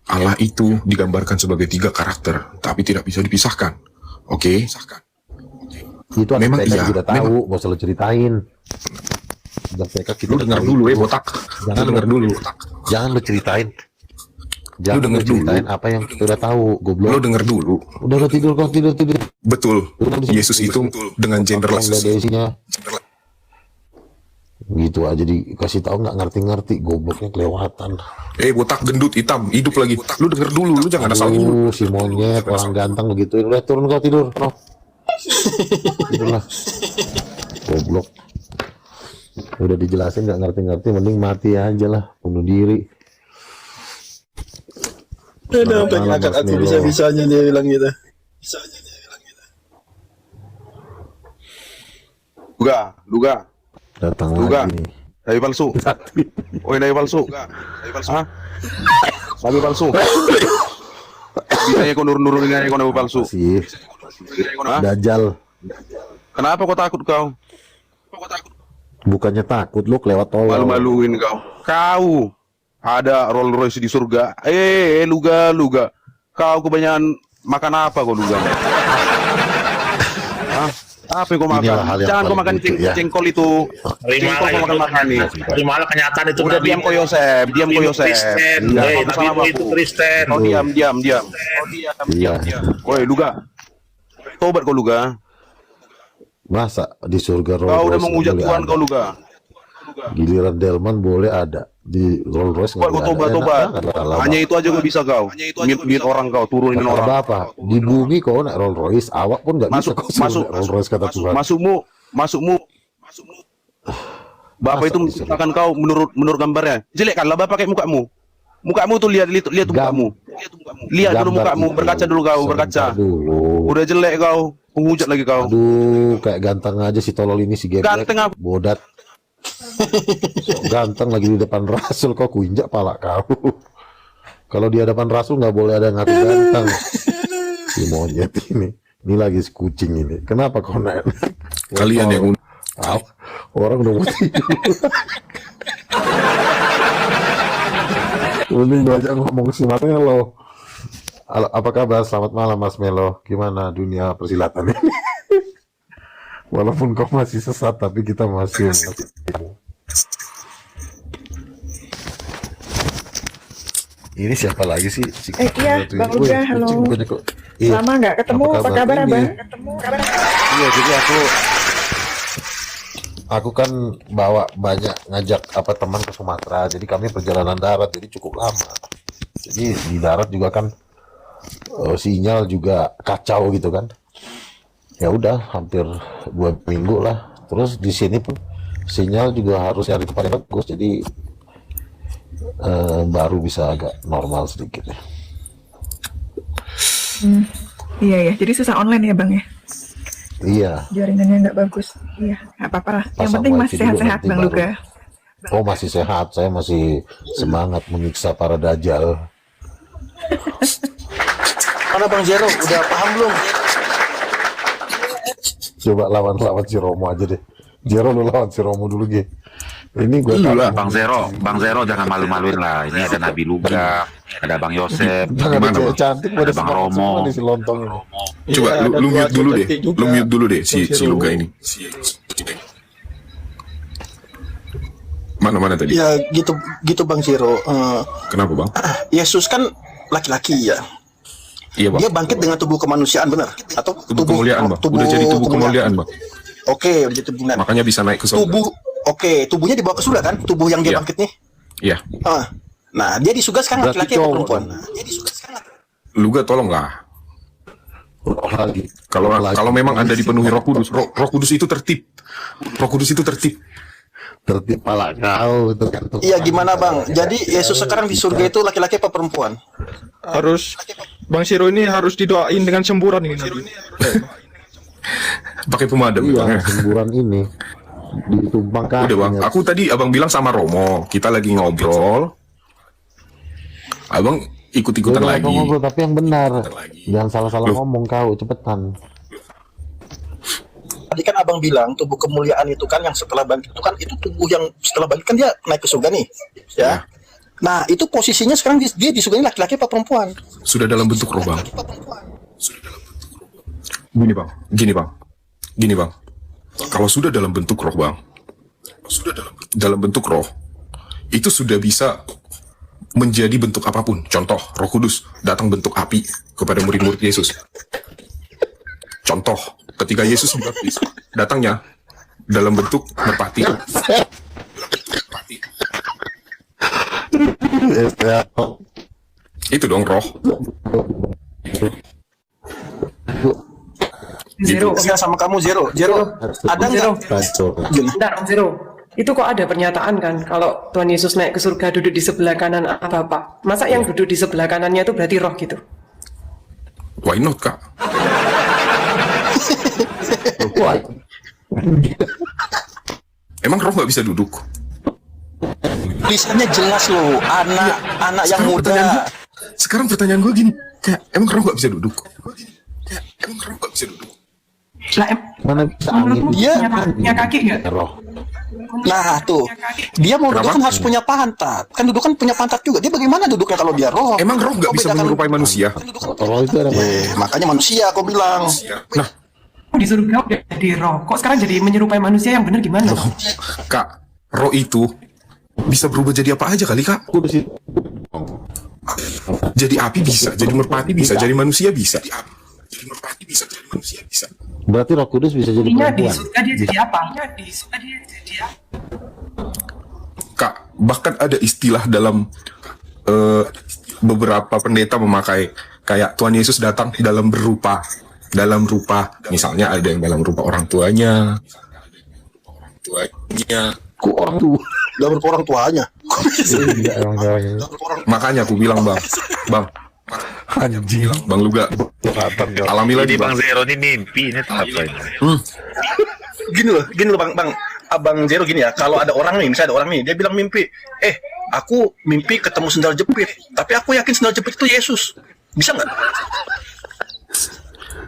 Allah itu digambarkan sebagai 3 karakter, tapi tidak bisa dipisahkan. Oke? Itu Memang anak TK iya, juga tahu. Gak usah lo ceritain. Udah TK kita Lu dengar tahu dulu itu. botak. Lu dengar dulu. Jangan lo ceritain. Jangan denger lo ceritain dulu. apa yang kita udah tahu. Goblok. Lu dengar dulu. Udah lo tidur kau tidur. Betul. Udah, Yesus itu dengan Yang genderless. udah ada isinya. Gitu aja dikasih tahu nggak ngerti gobloknya kelewatan. Botak gendut hitam hidup lagi. Lu denger dulu, lu jangan asal dulu. Si monyet orang ganteng begitu. Udah turun kau tidur. No. Tidurlah. Goblok. Udah dijelasin nggak ngerti mending mati aja lah, bunuh diri. Udah Malam, pengen angkat aku Mas Melo. bisa-bisanya dia bilang gitu. Duga. Datang Duga. lagi nih. Nabi palsu. Oi, nabi palsu. Hah? Nabi palsu. Bisanya kau nurunin aja kau nabi palsu. Si Hah? Dajjal. Kenapa kau takut kau? Bukannya takut lu kelewat tol. Malu-maluin kau. Kau ada Rolls Royce di surga. Luga. Kau kebanyakan makan apa kau Luga? Hah? Apa yang kau makan? Inilah hal yang Jangan kau paling makan lucu, ya. cengkol itu. Cengkol kau makan nih. Terimalah kenyataan itu. Udah diam kau Yosef, diam kau Yosef. Kristen, Jangan kau salah Nabi itu aku. Kristen. Kau diam. Iya. Woi Luga. Tobat kau Luga. Masa di surga Rolls Kau udah Royce menghujat boleh Tuhan ada? kau Luga. Giliran Delman boleh ada di Rolls Royce nggak Tobat kau boleh ada. tobat. Enak banget kalau Hanya itu aja kau bisa kau. Miut orang kau, turunin kata orang. Bapak di bumi kau naik Rolls Royce, awak pun nggak bisa Masuk, kau suruh masuk, naik Rolls Royce kata Tuhan. masukmu. Bapak Masa itu disuruh? menciptakan kau menurut gambarnya. Jelek kan lah Bapak kayak mukamu. Mukamu tuh lihat tuh mukamu. Lihat dulu Gambar mukamu, itu berkaca dulu kau, berkaca. sebentar dulu. Udah jelek kau, penghujat lagi kau. Aduh, kayak ganteng aja si tolol ini si geblek. Ganteng apa? Bodat. So, ganteng lagi di depan Rasul kok kuinjak pala kau. Kalau di hadapan Rasul nggak boleh ada yang ngaku ganteng. Si monyet ini. Ini lagi si kucing ini. Kenapa kau naik? Kalian yang Tahu, orang udah mau tidur. Ini aja ngomong si Mas Melo. Apa kabar? Selamat malam Mas Melo. Gimana dunia persilatan ini? Walaupun kau masih sesat, tapi kita masih. Ini siapa lagi sih? Si Iya, kucing itu? Bang Wih, Uga, halo. kucing bukannya kok. Iya. Lama nggak ketemu, apa kabar ini? Abang? Iya, jadi aku kan bawa banyak ngajak teman ke Sumatera. Jadi kami perjalanan darat, jadi cukup lama. Jadi di darat juga kan sinyal juga kacau gitu kan. Ya udah hampir 2 minggu lah. Terus di sini pun sinyal juga harus cari tempat yang bagus. Jadi baru bisa agak normal sedikit ya. Iya ya, jadi susah online ya Bang ya? Iya. Jaringannya nggak bagus. Iya, nggak apa-apa lah. Yang Pasang penting wifi masih dulu, sehat-sehat nanti Bang baru. Luga. Oh masih sehat, saya masih semangat menyiksa para dajjal. Mana Bang Zero? Udah paham belum? Coba lawan si Romo aja deh. Jero lu lawan si Romo dulu Ge. Ini gue Lu lah. Bang Zero jangan malu-maluin lah. Ini ada Nabi Luga, ada Bang Yosef, jangan Gimana, cewek Bang? cantik pada Ada Bang semangat Romo. semua nih si lontong ini. Coba Iya, lu ada mute keluarga dulu deh. cantik juga. Lu mute dulu deh si Bang Zero. Luga ini. Mana tadi? Ya gitu Bang Zero. Kenapa Bang? Yesus kan laki-laki ya. Iya Bang. Dia bangkit dengan tubuh kemanusiaan benar? Atau Tubuh kemuliaan Bang. Udah jadi tubuh kemuliaan Bang. Oke, udah jadi tubuh kemuliaan. Makanya bisa naik ke surga. Tubuhnya dibawa ke surga kan? Tubuh yang dia Iya. bangkit nih. Iya. Nah, dia di surga sekarang Berarti laki-laki atau cowok perempuan? dong. Dia di surga sekarang Luga tolonglah. Lagi. Kalau memang Anda dipenuhi Roh Kudus, Roh Kudus itu tertib. Roh Kudus itu tertib. Tertib pala kau itu kan. Iya gimana Bang? Jadi Yesus sekarang di surga itu laki-laki apa perempuan? harus Bang Siro ini harus didoain dengan semburan ini nanti. Pakai pemadam Iya, Bang, ya. semburan ini ditumpangkan. Udah Bang, aku tadi abang bilang sama Romo, kita lagi ngobrol. Abang ikut-ikutan lagi. Ngobrol, tapi yang benar. lagi. Jangan salah-salah Loh. ngomong kau, cepetan. Tadi kan abang bilang tubuh kemuliaan itu kan yang setelah bangkit itu kan itu tubuh yang setelah bangkit kan dia naik ke surga nih, ya. Nah itu posisinya sekarang dia di surga ini laki-laki apa perempuan? Sudah dalam bentuk roh Bang. Gini Bang, gini Bang, gini Bang. Kalau sudah dalam bentuk roh Bang, dalam bentuk roh, itu sudah bisa menjadi bentuk apapun. Contoh, Roh Kudus datang bentuk api kepada murid-murid Yesus. Contoh, ketika Yesus dibaptis, datangnya dalam bentuk merpati. Itu dong roh. Zero. Saya sama kamu Zero. Ada nggak? Gimana? Bentar, Om Zero. Itu kok ada pernyataan kan kalau Tuhan Yesus naik ke surga duduk di sebelah kanan Allah Bapa. Masa yang duduk di sebelah kanannya itu berarti roh gitu? Why not, Kak? Emang roh nggak bisa duduk? Tulisannya jelas loh, anak yang muda. Sekarang pertanyaan gue gini, kayak emang roh nggak bisa duduk? Lah, Mana bisa angin? menurutmu Iya. punya kaki nggak? Roh. Nah tuh, dia mau duduk Kenapa? kan harus punya pantat. Kan duduk kan punya pantat juga. Dia bagaimana duduknya kalau dia roh? Emang roh nggak Kau bisa bedakan- menyerupai manusia? Roh itu ada Makanya manusia kau bilang. Nah, Di surga udah jadi roh. Kok sekarang jadi menyerupai manusia yang benar gimana? Kak, roh itu bisa berubah jadi apa aja kali, Kak? kudus itu. Jadi api bisa, jadi merpati bisa, jadi manusia bisa. Berarti Roh Kudus bisa jadi Intinya di perempuan. surga dia jadi apa? Di surga dia jadi apa? Kak, bahkan ada istilah dalam beberapa pendeta memakai kayak Tuhan Yesus datang dalam rupa, misalnya ada yang dalam rupa orang tuanya. Kok orang tua? Udah orang tuanya. Iya, orang-orangnya. Makanya aku bilang Bang Anjing. Bang Luga, alami lagi Jadi Bang Bang. Zero ini mimpi ini apa ini? Gini loh, Abang Zero gini ya. Kalau ada orang nih, misalnya ada orang nih, dia bilang mimpi, aku mimpi ketemu sendal jepit, tapi aku yakin sendal jepit itu Yesus. Bisa nggak?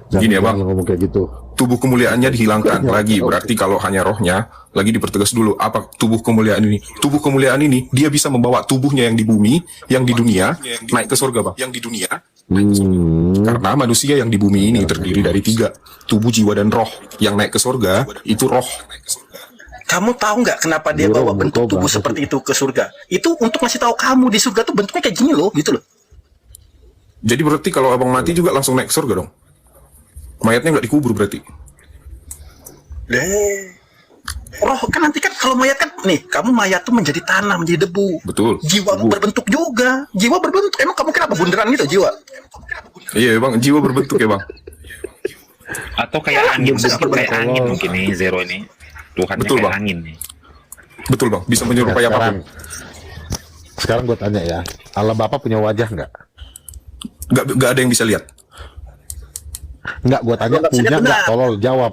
Gini ya, Bang. Jangan ngomong kayak gitu. Tubuh kemuliaannya dihilangkan lagi, berarti kalau hanya rohnya lagi dipertegas dulu apa tubuh kemuliaan ini. Tubuh kemuliaan ini dia bisa membawa tubuhnya yang di bumi, yang di dunia naik ke surga, Bang. Karena manusia yang di bumi ini terdiri dari 3, tubuh, jiwa, dan roh. Yang naik ke surga itu roh. Kamu tahu nggak kenapa dia Bro, bawa bentuk mencoba. tubuh seperti itu ke surga? Itu untuk ngasih tahu kamu di surga tuh bentuknya kayak gini loh, gitu loh. Jadi berarti kalau abang mati juga langsung naik ke surga dong? Mayatnya nggak dikubur berarti? Roh kan nanti kan kalau mayat kan nih, kamu mayat tuh menjadi tanah, menjadi debu. Betul. Jiwa Debu. berbentuk juga. Jiwa berbentuk. Emang kamu kenapa bunderan gitu jiwa? Iya Bang, jiwa berbentuk ya Bang. Atau kayak angin, kayak angin mungkin nih Zero ini. Tuhannya Betul, kayak Bang. angin nih. Betul Bang, bisa menyerupai apapun. Sekarang gue tanya ya, Allah Bapa punya wajah nggak? Nggak ada yang bisa lihat. Nggak, gue tanya Nggak bisa punya lihat, nggak? benar. Tolol jawab.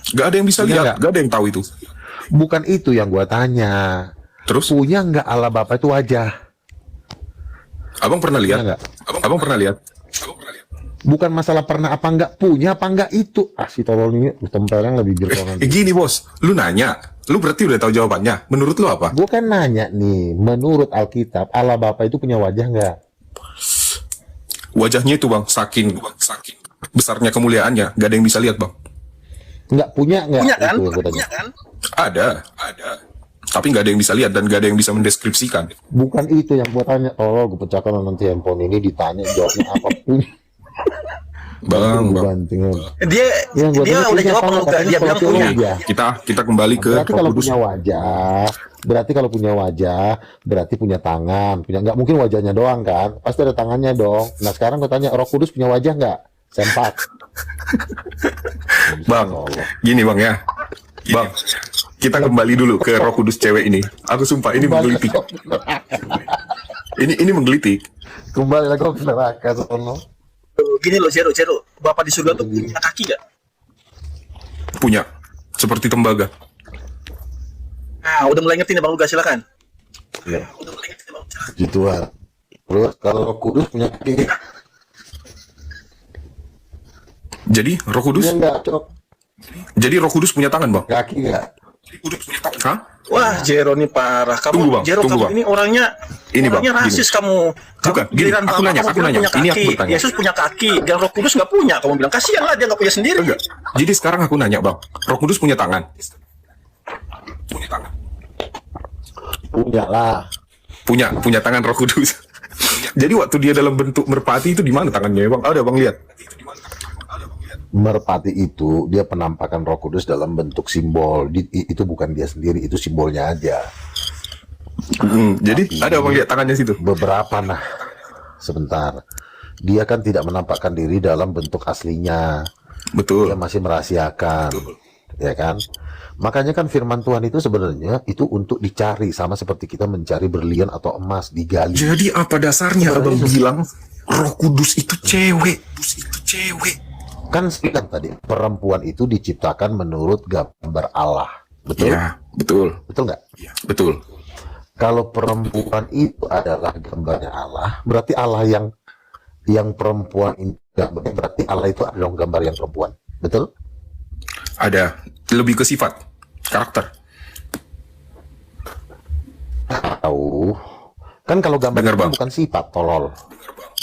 Nggak ada yang bisa Punya lihat, nggak? nggak ada yang tahu itu. Bukan itu yang gue tanya. Terus, Punya nggak Allah Bapa itu wajah? abang pernah lihat? Punya nggak? Abang pernah lihat? Bukan masalah pernah apa nggak, punya apa nggak itu. Si tolol ini tempeleng lebih bibir kau nanti. Gini bos, lu nanya, lu berarti udah tahu jawabannya. Menurut lu apa? Gue kan nanya nih, menurut Alkitab Allah Bapa itu punya wajah nggak? Wajahnya itu Bang, saking besarnya kemuliaannya, nggak ada yang bisa lihat Bang. Nggak punya nggak? Punya kan? Itu yang gua tanya. Punya kan? Ada. Tapi nggak ada yang bisa lihat dan nggak ada yang bisa mendeskripsikan. Bukan itu yang gue tanya. Tolol, gue pecahkan nanti handphone ini ditanya jawabnya apapun. Bang. Dia Yang gua dia tanya udah punya jawab apa kalau nggak? enggak, dia Katanya bilang kalau punya. punya. Kita kembali ke Berarti Roh kalau Kudus. punya wajah, berarti kalau punya wajah, berarti punya tangan, punya nggak mungkin wajahnya doang kan? Pasti ada tangannya dong. Nah sekarang gue tanya, Roh Kudus punya wajah nggak? Sempak. Bang, gini Bang ya. Bang, kita kembali dulu ke Roh Kudus cewek ini. Aku sumpah ini menggelitik. Ini menggelitik. Kembali lagi ke neraka sono. gini loh Jero, Bapak di surga tuh punya kaki nggak? Punya. Seperti tembaga. Nah, udah mulai ngerti nih Bang Lugas, silakan. Ya, Udah mulai ngerti nih Bang, silakan. gituan. Terus kalau Roh Kudus punya kaki, Jadi Roh Kudus, punya enggak, Cok? jadi Roh Kudus punya tangan, Bang. Kaki enggak? Hah? Wah, Jero nih parah. Kamu, Tunggu, Bang, Jero, tunggu, kamu Bang. ini orangnya rasis kamu. Bukan, gini, Giliran aku Bapak nanya, kamu aku bilang nanya. punya Ini aku kaki. bertanya. Yesus punya kaki, dan Roh Kudus nggak punya. Kamu bilang kasihan lah, dia nggak punya sendiri. Enggak. Jadi sekarang aku nanya, Bang. Roh Kudus punya tangan? Punya tangan. Punya lah. Punya tangan Roh Kudus. Jadi waktu dia dalam bentuk merpati itu di mana tangannya, Bang? Ada, Bang, lihat. Merpati itu dia penampakan Roh Kudus dalam bentuk simbol. Itu bukan dia sendiri, itu simbolnya aja. Jadi ada, Bang, lihat tangannya situ. Beberapa nah. Sebentar. Dia kan tidak menampakkan diri dalam bentuk aslinya. Betul. Dia masih merahasiakan. Ya kan? Makanya kan firman Tuhan itu sebenarnya itu untuk dicari, sama seperti kita mencari berlian atau emas, digali. Jadi apa dasarnya Abang bilang Roh Kudus itu cewek? Kan bilang tadi, perempuan itu diciptakan menurut gambar Allah. Betul? Ya, betul. Betul nggak? Betul. Kalau perempuan itu adalah gambarnya Allah, berarti Allah yang perempuan ini gambarnya, berarti Allah itu adalah gambar yang perempuan. Betul? Ada lebih ke sifat, karakter. Tahu. Kan kalau gambar Bener, itu Bang. bukan sifat, tolol.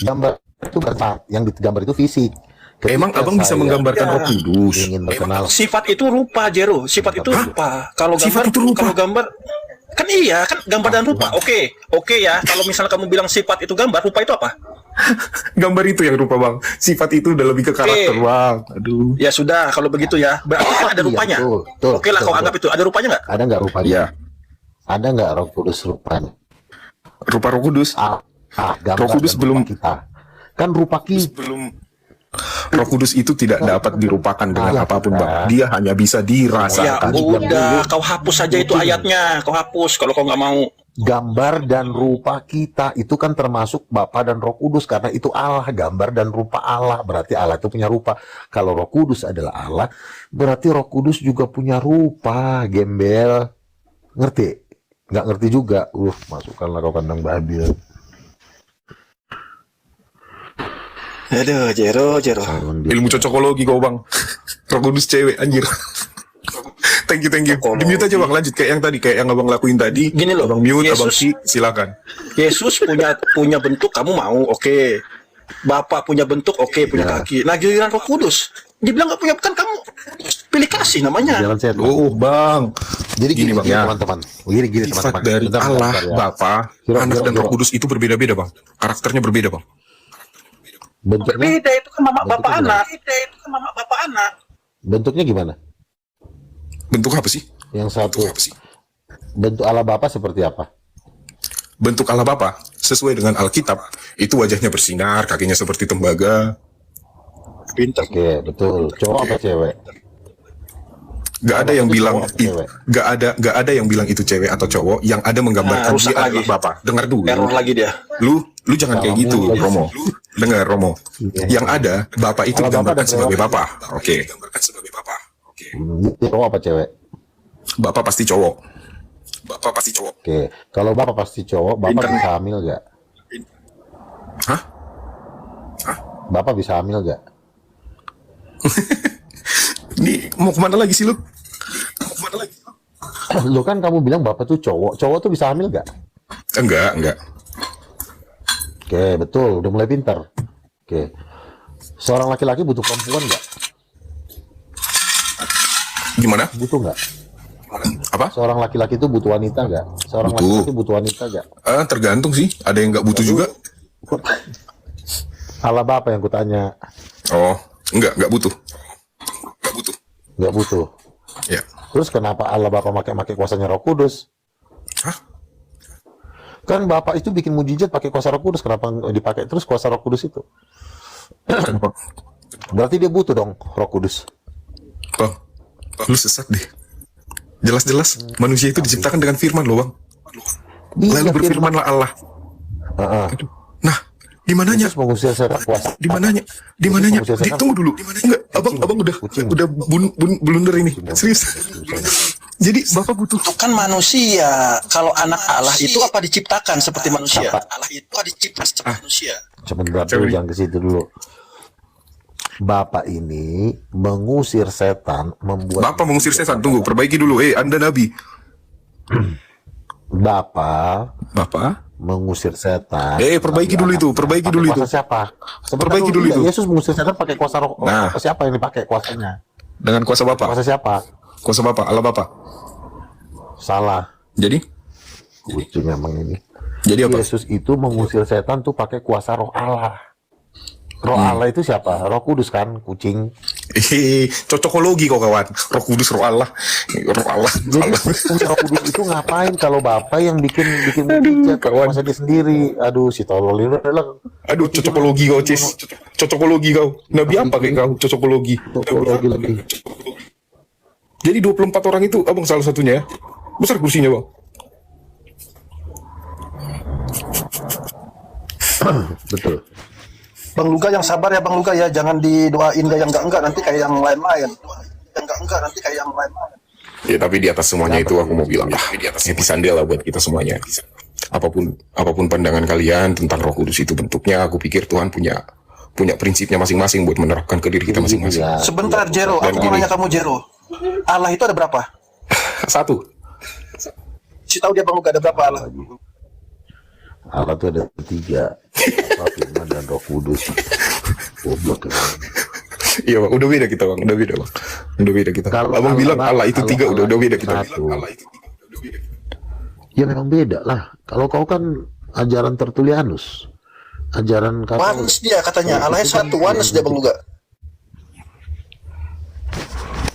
Gambar itu bersifat, yang digambar itu fisik. Ketika Emang Abang bisa saya menggambarkan Roh Kudus? ingin berkenal, Sifat itu rupa, Jero. Sifat itu rupa. Kalau gambar, Sifat itu rupa? kalau gambar kan iya kan gambar dan rupa. Oke ya. Kalau misalnya kamu bilang sifat itu gambar, rupa itu apa? Gambar itu yang rupa, Bang. Sifat itu udah lebih ke karakter, Oke. Bang. Aduh. Ya sudah, kalau begitu ya. Berarti kan ada Iya, rupanya. betul, Oke lah, betul, kau betul. anggap itu ada rupanya nggak? ada nggak rupanya? Ya, Ada nggak Roh Kudus rupanya? rupa Roh Kudus. Gambar Roh Kudus dan belum- rupa kita. Kan rupa kita. Belum. Roh Kudus itu tidak dapat dirupakan dengan Iya, apapun, kan? Bang. Dia hanya bisa Ya dirasakan. udah, kau hapus saja itu ayatnya. Kau hapus kalau kau nggak mau. Gambar dan rupa kita itu kan termasuk Bapa dan Roh Kudus, karena itu Allah, gambar dan rupa Allah, berarti Allah itu punya rupa. Kalau Roh Kudus adalah Allah, berarti Roh Kudus juga punya rupa. Gembel, ngerti? Nggak ngerti juga. Masukkanlah kau kandang babi. Aduh, Jero. Ilmu cocokologi kau, Bang. Roh Kudus cewek, anjir. Thank you. Di-mute aja, Bang. Lanjut kayak yang tadi, kayak yang Abang lakuin tadi. Gini loh, Abang mute, Yesus- Abang silakan. Yesus punya bentuk, kamu mau, oke. Bapak punya bentuk, oke, punya kaki. Nah, giliran Roh Kudus, dibilang nggak punya, kan kamu pilih kasih namanya. Jalan sehat. Oh, Bang. Jadi Gini, Bang, ya. teman-teman. Gini Sifat teman-teman. dari Bentar, Allah, bentar, ya. Bapa, Jero, Anak Jero, dan Roh Jero. Kudus itu berbeda-beda, Bang. Karakternya berbeda, Bang. Bentuknya, Beda itu kan mama bapak Bentuknya anak. Beda itu kan mama bapak anak. bentuknya gimana? Bentuk apa sih? Yang satu, Bentuk apa sih? bentuk Allah Bapa seperti apa? Bentuk Allah Bapa sesuai dengan Alkitab itu wajahnya bersinar, kakinya seperti tembaga. Pintar. Oke, betul. Cowok apa cewek? Gak ada yang Itu bilang cowok atau cewek? gak ada yang bilang itu cewek atau cowok. Yang ada menggambarkan Nah, rusak dia lagi. adalah Bapa. Dengar dulu. Error lagi dia. Lu jangan kayak gitu, Kamu- Romo. Dengar, Romo. Yang ada Bapa itu Kalau Bapa digambarkan dan sebagai cewek. Bapa. Oke. Itu cowok apa cewek? Bapak pasti cowok. Bapak pasti cowok. Oke, kalau Bapak pasti cowok, Bapak Pinter. bisa hamil gak? Hah? Bapak bisa hamil gak? Ini mau kemana lagi sih lu? Lu kan kamu bilang Bapak tuh cowok. Cowok tuh bisa hamil gak? Enggak. Oke, betul. Udah mulai pintar. Oke. Seorang laki-laki butuh perempuan gak? Gimana? Butuh gak? Apa? Seorang laki-laki itu butuh wanita gak? Seorang Butuh. laki-laki butuh wanita gak? Tergantung sih. Ada yang nggak butuh juga. Allah Bapak yang kutanya. Oh, nggak butuh. Gak butuh. Ya. Terus kenapa Allah Bapak pakai kuasanya Roh Kudus? Hah? Kan Bapak itu bikin mujizat pakai kuasa Roh Kudus. Kenapa dipakai terus kuasa Roh Kudus itu? Kenapa? Berarti dia butuh dong Roh Kudus. Bang, lu sesat deh. Jelas-jelas manusia itu diciptakan dengan firman loh, Bang. Iya, Lalu berfirmanlah Allah. Heeh. Nah, Di mananya? Yesus mengusir setan kuasa. Di mananya? Di mananya? Mengusir setan. Tunggu dulu. Enggak, abang udah blunder ini. Serius. Jadi Bapak butuh Itu kan manusia. Kalau anak Allah itu apa diciptakan seperti manusia? Siapa? Allah itu diciptakan seperti manusia. Sebentar dulu, jangan ke situ dulu. Bapak ini mengusir setan, membuat Bapak mengusir setan. Tunggu, perbaiki dulu. Anda nabi. Bapak Bapak? mengusir setan. Perbaiki dulu itu, perbaiki Pakai dulu itu. kuasa siapa? Sebentar Perbaiki dulu iya, itu. Yesus mengusir setan pakai kuasa roh. Nah. Siapa yang dipakai kuasanya? Dengan kuasa Bapak. Kuasa siapa? Kuasa Bapak, Allah Bapak. Salah. Jadi? Lucu memang ini. Jadi apa? Yesus itu mengusir setan tuh pakai kuasa roh Allah. Roh Allah itu siapa? Roh Kudus kan, kucing. Cocokologi kok kawan. Roh Kudus, Roh Allah. Roh Allah. Jadi Roh Kudus itu ngapain kalau Bapak yang bikin mujizat kawan. kuasa dia sendiri? Aduh, si tolol ini adalah Aduh, cocokologi kau, Cis. Cocokologi kau. Nabi apa kayak kau? Cocokologi. topologi lagi. Jadi 24 orang itu abang salah satunya ya? Besar kursinya bang? Betul. Bang Luga yang sabar ya Bang Luga ya, jangan didoain yang enggak nanti kayak yang lain-lain. Yang enggak nanti kayak yang lain-lain. Ya tapi di atas semuanya itu aku mau bilang lah, happy Sunday lah buat kita semuanya. Apapun pandangan kalian tentang Roh Kudus itu bentuknya, aku pikir Tuhan punya prinsipnya masing-masing buat menerapkan ke diri kita masing-masing. Ya. Sebentar Jero, Dan aku mau gini. nanya kamu Jero. Allah itu ada berapa? Satu. Si tahu dia Bang Luga ada berapa Allah? Allah itu ada 3. Firman dan Roh Kudus. Goblok. Iya bang, udah beda kita bang, udah beda kita. Kalau Abang bilang Allah- Allah itu 3, Allah udah beda kita. satu. Ya memang beda lah. Kalau kau kan ajaran Tertullianus, ajaran Katolik. Oneness dia katanya, Allahnya satu, oneness dia Bang Luga.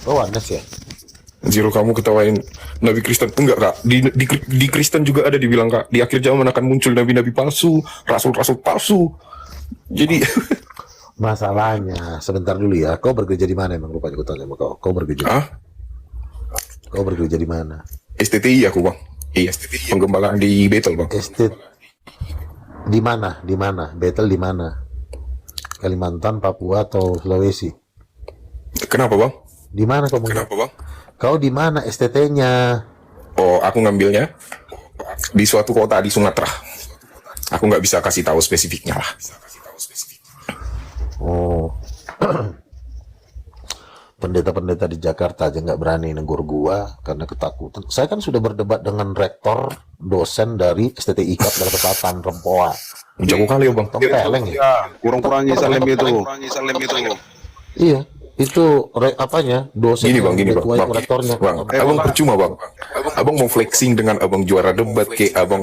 Oh, oneness ya. Zero, kamu ketawain Nabi Kristen. Enggak kak, di Kristen juga ada dibilang kak, di akhir zaman akan muncul nabi-nabi palsu, rasul-rasul palsu. Jadi Masalahnya, sebentar dulu ya. Kau bekerja di mana emang? Lupa aku tanya sama kau. Kau bekerja. Kau bekerja di mana? STTI aku bang. Iya, pengembangan di Betel bang. Estate di mana? Di mana? Betel di mana? Kalimantan, Papua atau Sulawesi? Kenapa bang? Di mana kau? Kenapa bang? Kau di mana STT-nya? Oh, aku ngambilnya di suatu kota di Sumatera. Aku nggak bisa kasih tahu spesifiknya lah. Oh, pendeta-pendeta di Jakarta aja nggak berani negur gua karena ketakutan. Saya kan sudah berdebat dengan rektor dosen dari STTI IKAP dari Selatan Rempoa. Jago kali ya bang. Tempeleng ya. Ya, kurang-kurangi salim itu. Iya, itu apanya dosen Gini bang, yang ketua itu rektornya. Bang, abang percuma bang. Abang mau flexing dengan abang juara debat kayak abang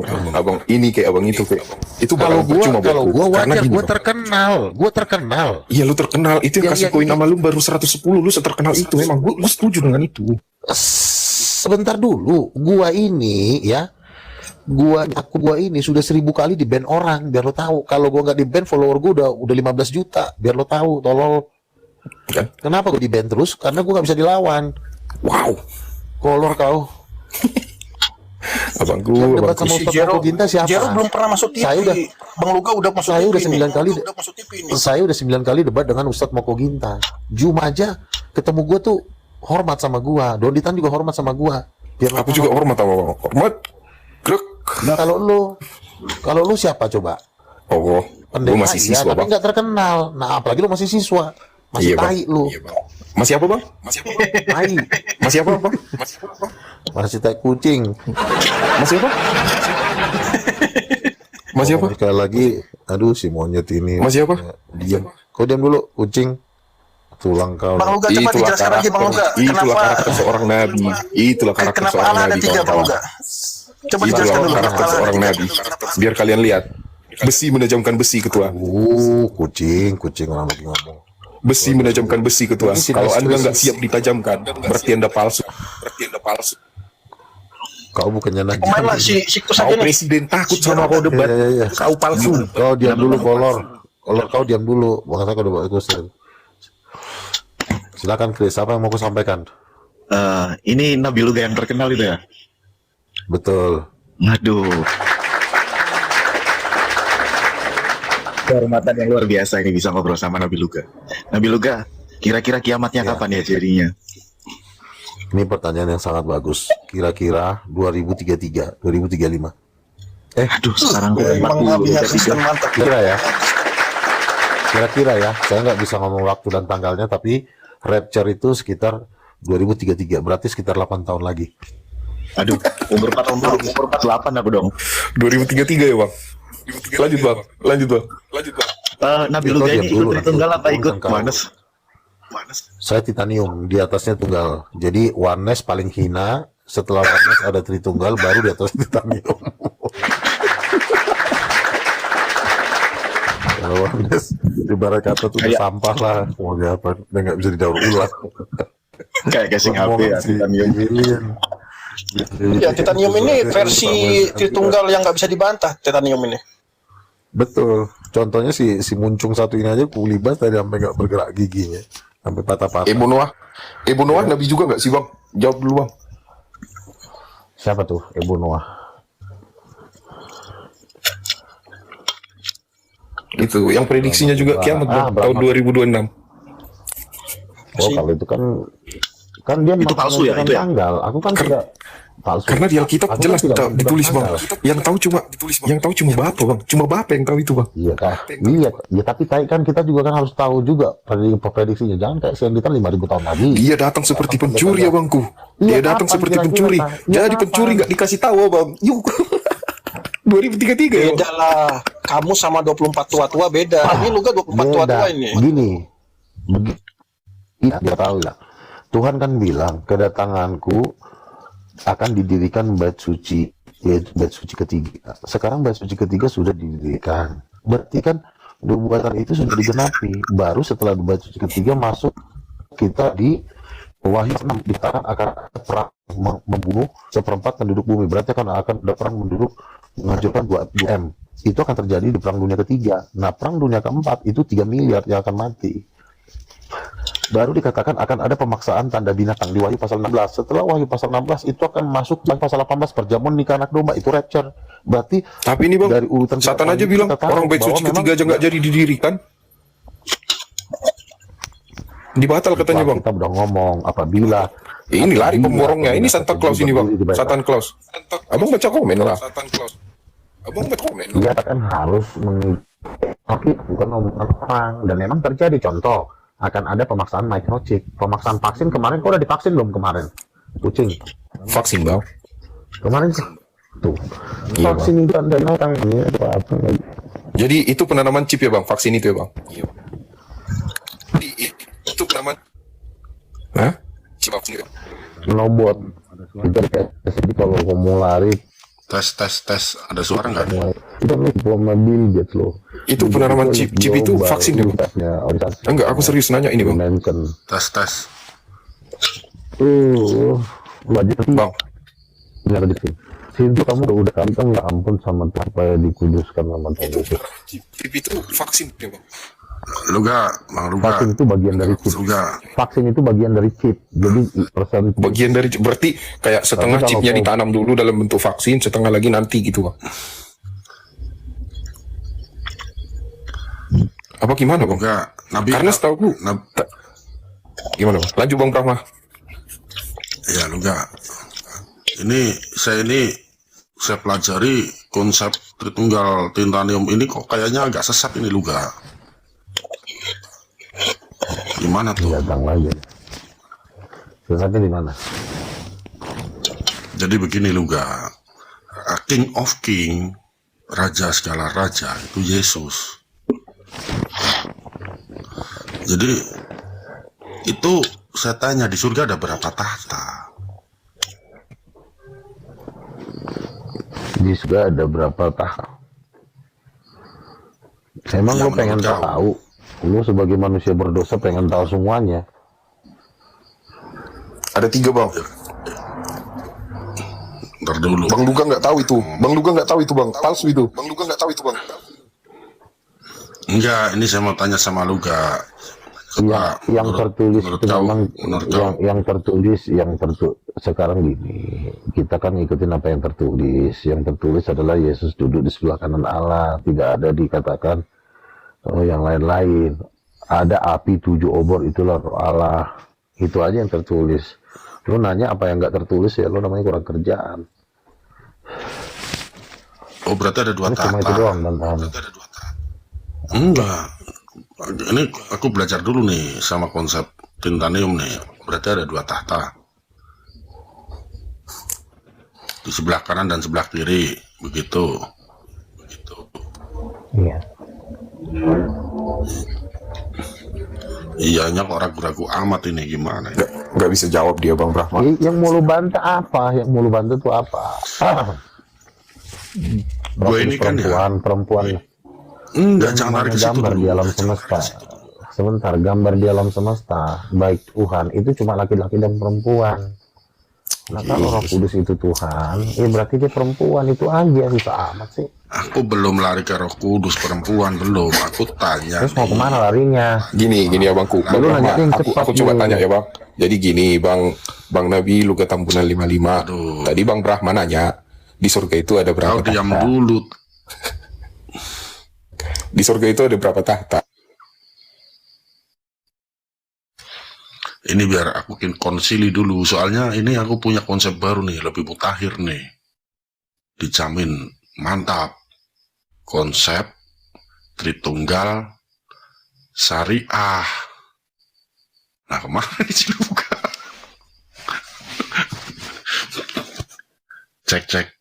ini kayak abang itu kayak itu Kalau bakal percuma gua buatku. Karena wajar, gini, gua Bang. terkenal. Iya lu terkenal, itu yang Ya, kasih ya, koin ya. nama lu baru 110, lu seterkenal itu memang gua setuju dengan itu. Sebentar dulu, gua ini sudah 1000 kali di ban orang, biar lo tahu. Kalau gua nggak di ban, follower gua udah 15 juta, biar lo tahu, tolol. Kan? Kenapa gua di ban terus? Karena gua nggak bisa dilawan. Wow. Kolor kau. Abang Yang gua, debat abang sama Ustaz Marco Ginta siapa? Jero belum pernah masuk TV. Saya udah, Bang Luga udah masuk saya TV. udah 9 kali, Udah masuk TV ini. saya udah 9 kali debat dengan Ustadz Moko Ginta. Jum aja ketemu gua tuh hormat sama gua. Donitan juga hormat sama gua. Biar lo aku tahu. juga hormat sama bang. Hormat. Krek. Nah, kalau lu siapa coba? Oh, Pendeta, lu masih iya, siswa tapi bang. nggak terkenal. Nah, apalagi lu masih siswa. Masih Iya, Bang. tai lu. Iya, Bang. Masih apa bang? Tai. Masih apa bang? Masih tai kucing. Masih apa? Masih apa? Sekali lagi, aduh si monyet ini. Masih apa? Diam. Kau diam dulu, kucing. Tulang kau. Bang Luga cepat dijelaskan lagi Bang Luga. Itulah karakter seorang nabi. Itulah karakter Kenapa seorang Allah ada nabi. 3 Bang kawan-kawan. Luga? Coba Itulah dijelaskan dulu. karakter Kenapa Allah seorang ada nabi. Biar kalian lihat. Besi menajamkan besi ketua. Kucing orang lagi ngomong. Besi menajamkan besi ketua. Ini Kalau sinestresis. anda nggak siap ditajamkan, berarti anda palsu. Kau bukannya najis. Pemain lah si Kus Kau aja nih. presiden takut sama kau debat. Iya. Kau palsu. Kau diam dulu, kolor. Kolor kau diam dulu. Makanya kau debat itu. Silakan Chris, apa yang mau kau sampaikan? Ini Nabi Luga yang terkenal itu ya? Betul. Aduh. Kehormatan yang luar biasa ini bisa ngobrol sama Nabi Luga. Nabi Luga, kira-kira kiamatnya kapan ya jadinya? Ini pertanyaan yang sangat bagus. Kira-kira 2033, 2035. Aduh, sekarang gue Emang Nabi Kristen mantap. Kira-kira ya. Saya nggak bisa ngomong waktu dan tanggalnya, tapi rapture itu sekitar 2033. Berarti sekitar 8 tahun lagi. Aduh, umur 4 tahun dulu, umur 48 aku dong. 2033 ya bang. Lanjut bang. Nabi Itu Luga diam ini dulu, ikut Tritunggal nanti. apa ikut Bukan kau. Oneness? Saya titanium, di atasnya tunggal. Jadi oneness paling hina, setelah oneness ada tritunggal, baru di atas titanium. Kalau oneness, ibarat kata tuh udah sampah lah. Mau apa, udah nggak bisa didaur ulang. Kayak casing HP ya, titanium. Ya, titanium ini versi Tritunggal yang nggak bisa dibantah. Titanium ini. Betul. Contohnya si muncung satu ini aja kulibas tadi sampai nggak bergerak giginya, sampai patah-patah. Ibu Noah Nabi juga nggak sih bang? Jawab dulu bang. Siapa tuh Ibu Noah? Itu yang prediksinya juga kiamat bang, tahun 2026. Oh, kalau itu kan dia Itu palsu ya, itu ya? tanggal. Aku kan tidak palsu. Karena di Alkitab Aku jelas kan tidak ditulis bang. tanggal. Yang tahu cuma Bapak bang. Cuma Bapak yang tahu itu bang. Iya, iya, ya tapi kan kita juga kan harus tahu juga prediksinya. Jangan kayak Sanditon 5.000 tahun lagi. Dia datang seperti pencuri ya bangku. Iya, Dia datang kapan seperti kira-kira, pencuri. Pak? Iya, Jadi kapan? pencuri nggak dikasih tahu bang. Yuk. 2033 ya. Beda lah. Kamu sama 24 tua-tua beda. Ini Luga 24 tua-tua ini. Gini, dia tahu lah. Tuhan kan bilang kedatanganku akan didirikan bait suci, yaitu bait suci ketiga. Sekarang bait suci ketiga sudah didirikan. Berarti kan nubuatan itu sudah digenapi. Baru setelah bait suci ketiga masuk kita di Wahyu 6 dikatakan akan ada perang membunuh seperempat penduduk bumi. Berarti akan ada perang penduduk menghancurkan 2 M. Itu akan terjadi di perang dunia ketiga. Nah, perang dunia keempat itu 3 miliar yang akan mati. Baru dikatakan akan ada pemaksaan tanda binatang di Wahyu pasal 16. Setelah Wahyu pasal 16 itu akan masuk di pasal 18 perjamuan nikah anak domba, itu rapture. Berarti Tapi ini bang, dari urutan Satan aja kita bilang tahu orang bait bahwa suci memang ketiga aja nggak jadi didirikan. Dibatal katanya bang. kita udah ngomong apabila Ini lari pemborongnya. Ini Santa Claus ini bang. Dibatal. Satan Claus. Abang baca komen lah. Abang baca komen. Dia kan harus tapi bukan omongan orang, dan memang terjadi. Contoh, akan ada pemaksaan microchip, pemaksaan vaksin. Kemarin kok udah divaksin belum kemarin kucing Vaksin bang. kemarin tuh Iya, vaksin itu ada orang ini apa lagi. Jadi itu penanaman chip ya bang, vaksin itu ya bang. Jadi itu penanaman. Hah? Chip vaksin. Nobot jadi kalau mau lari Tes, ada suara nggak? kita nih mobil Gates loh. Itu penanaman chip itu vaksin ya bang? Enggak, aku serius nanya ini bang. Tes. Wajib Bang, benar dikit. Itu kamu udah kali kan ya ampun sama Tuhan supaya dikuduskan sama Tuhan. chip itu vaksin ya bang. Bang Luga. Vaksin itu bagian dari chip. Vaksin itu bagian dari chip. Jadi persen Bagian dari berarti kayak setengah Tapi kalau chipnya kau- ditanam dulu dalam bentuk vaksin, setengah lagi nanti gitu bang. Apa gimana bang? Nabi. Karena setahu gimana bang? Lanjut bang Prahma. Ya Luga. Saya pelajari konsep Tritunggal Titanium ini kok kayaknya agak sesat ini Luga. Gimana tuh? datang lagi. Sesatnya di mana? Jadi begini Luga. King of King, raja segala raja itu Yesus. Jadi itu saya tanya di surga ada berapa tahta? Di surga ada berapa tahta? Emang Ya, lo pengen menurut kau. tahu? Lo sebagai manusia berdosa pengen tahu semuanya? Ada 3 bang. Ntar dulu. Bang Luga nggak tahu itu. Bang Luga nggak tahu itu bang. Palsu itu. Bang Luga nggak tahu itu bang. Enggak, ini saya mau tanya sama Luga. Yang tertulis menurut itu kau, memang menurut kau. yang tertulis sekarang gini, kita kan ngikutin apa yang tertulis. Yang tertulis adalah Yesus duduk di sebelah kanan Allah, tidak ada dikatakan Oh, yang lain-lain. Ada api 7 obor, itulah roh Allah. Itu aja yang tertulis. Lu nanya apa yang nggak tertulis ya, lu namanya kurang kerjaan. Oh, berarti ada 2 Cuma itu tahta. doang bantahan. Enggak. Ini aku belajar dulu nih sama konsep titanium nih. Berarti ada 2 tahta. Di sebelah kanan dan sebelah kiri. Begitu. Iya. Iyanya kok ragu-ragu amat ini, gimana ya? Nggak bisa jawab dia Bang Brahma. Yang mau lu bantah apa? Yang mau lu bantah tuh apa? Gue ini kan ya. Perempuan. Enggak, jangan lari ke situ Gambar dulu. di alam semesta. Sebentar, gambar di alam semesta. Baik Tuhan itu cuma laki-laki dan perempuan. Nah kalau Roh Kudus itu Tuhan, berarti dia perempuan, itu aja, susah amat sih. Aku belum lari ke Roh Kudus perempuan, belum. Aku tanya. Terus mau kemana larinya? Gini abangku. Bang Lu Brahma, nanya yang aku cepat coba dulu. tanya ya Bang. Jadi gini Bang Nabi Luka Tambunan 55. Tadi Bang Brahma nanya, di surga itu ada berapa Kau diam tahta? dulu. Di surga itu ada berapa tahta? Ini biar aku konsili dulu. Soalnya ini aku punya konsep baru nih, lebih mutakhir nih. Dijamin mantap. Konsep Tritunggal Syariah. Nah, kemana di sini buka? Cek.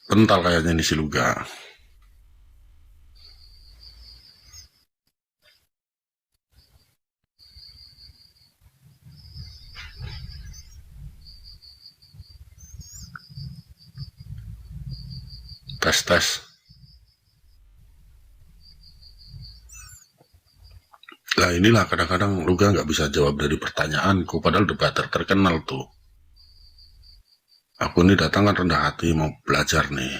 Kental kayaknya ini Siluga. Tes. Nah inilah kadang-kadang Luga nggak bisa jawab dari pertanyaanku, padahal debater terkenal tuh. Aku ini datang kan rendah hati mau belajar nih.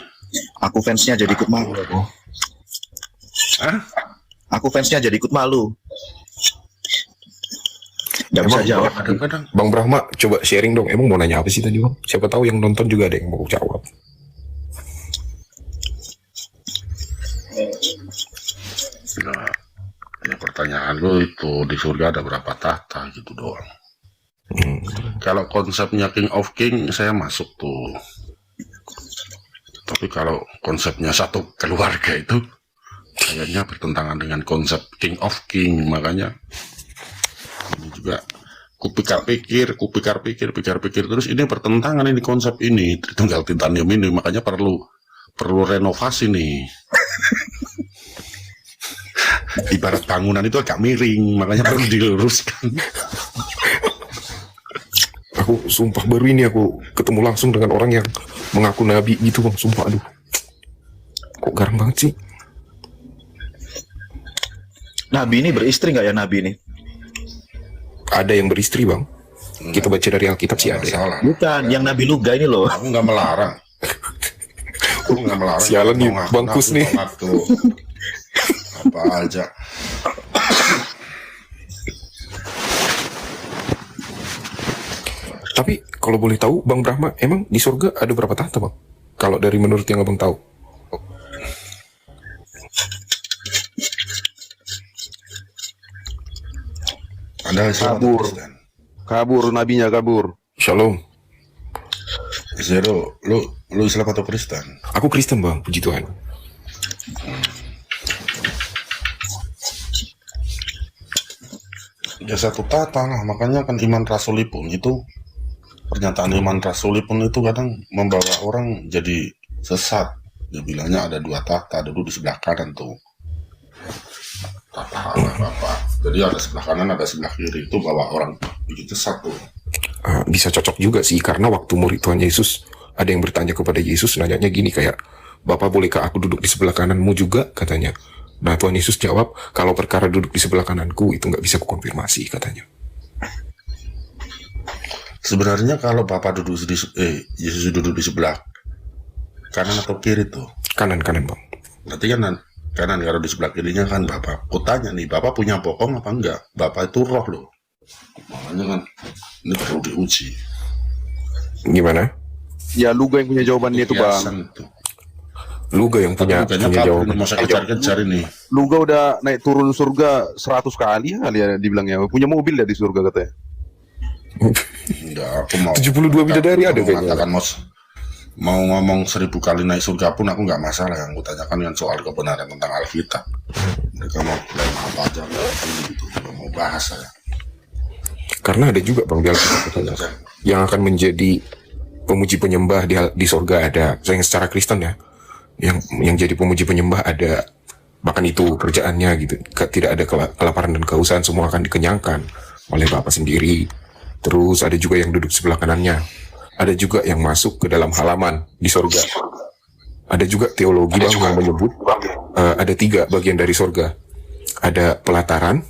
Aku fansnya jadi ikut malu. Hah? Aku fansnya jadi ikut malu. Nggak bisa jawab. Kadang-kadang Bang Brahma coba sharing dong. Emang mau nanya apa sih tadi Bang? Siapa tahu yang nonton juga ada yang mau jawab. nah, ya pertanyaan lo itu di surga ada berapa tahta gitu doang. Kalau konsepnya King of King saya masuk tuh. Tapi kalau konsepnya satu keluarga itu kayaknya bertentangan dengan konsep King of King. Makanya ini juga kupikir-pikir terus ini bertentangan ini konsep ini Tritunggal Titanium ini, makanya perlu renovasi nih. Ibarat bangunan itu agak miring, makanya perlu diluruskan. Aku sumpah baru ini aku ketemu langsung dengan orang yang mengaku nabi gitu Bang, sumpah aduh. Kok garang banget sih? Nabi ini beristri nggak ya Nabi ini? Ada yang beristri Bang. Kita baca dari Alkitab sih ada. Salah. Bukan, yang Nabi Luga ini loh. Aku nggak melarang. Aku nggak melarang. Sialan nih, Ngaku, Bang Kus nih. ngaku. Apa aja. Tapi kalau boleh tahu Bang Brahma, emang di surga ada berapa tahta Bang? Kalau dari menurut yang Abang tahu. Ada Kabur. Kabur, nabinya kabur. Shalom. Zero, lu Islam atau Kristen? Aku Kristen Bang, puji Tuhan. Ya satu tata lah, makanya kan iman rasulipun itu, pernyataan iman rasulipun itu kadang membawa orang jadi sesat. Dia bilangnya ada dua tahta, dulu di sebelah kanan tuh. Tata apa. Jadi ada sebelah kanan, ada sebelah kiri, itu bawa orang bikin sesat tuh. Bisa cocok juga sih, karena waktu murid Tuhan Yesus, ada yang bertanya kepada Yesus, nanyanya gini kayak, Bapak bolehkah aku duduk di sebelah kananmu juga? Katanya. Nah Tuhan Yesus jawab, kalau perkara duduk di sebelah kananku, itu nggak bisa kukonfirmasi, katanya. Sebenarnya kalau Bapak duduk Yesus duduk di sebelah kanan atau kiri tuh? Kanan Bang. Berarti kan kanan, kalau di sebelah kirinya kan Bapak. Kutanya nih, Bapak punya bokong apa enggak? Bapak itu roh loh. Makanya kan ini perlu diuji. Gimana? Ya Luga yang punya jawabannya itu Bang. Kiasan itu. Luga yang punya jawaban. Mau saya kejar-kejar ini. Luga udah naik turun surga 100 kali ya dibilangnya. Punya mobil ya di surga katanya. Enggak, aku mau 72 bidadari ada kayaknya. mengatakan mau ngomong 1000 kali naik surga pun aku nggak masalah. Yang aku tanyakan yang soal kebenaran tentang Alkitab. Mereka mau klaim apa aja gitu, nggak mau bahas saya. Karena ada juga Bang di Alkitab yang akan menjadi pemuji penyembah di surga ada. Yang secara Kristen ya, yang jadi pemuji penyembah ada, bahkan itu kerjaannya gitu. Tidak ada kelaparan dan kehausan, semua akan dikenyangkan oleh Bapa sendiri. Terus ada juga yang duduk sebelah kanannya. Ada juga yang masuk ke dalam halaman di surga. Ada juga teologi Bang yang menyebut ada 3 bagian dari surga. Ada pelataran,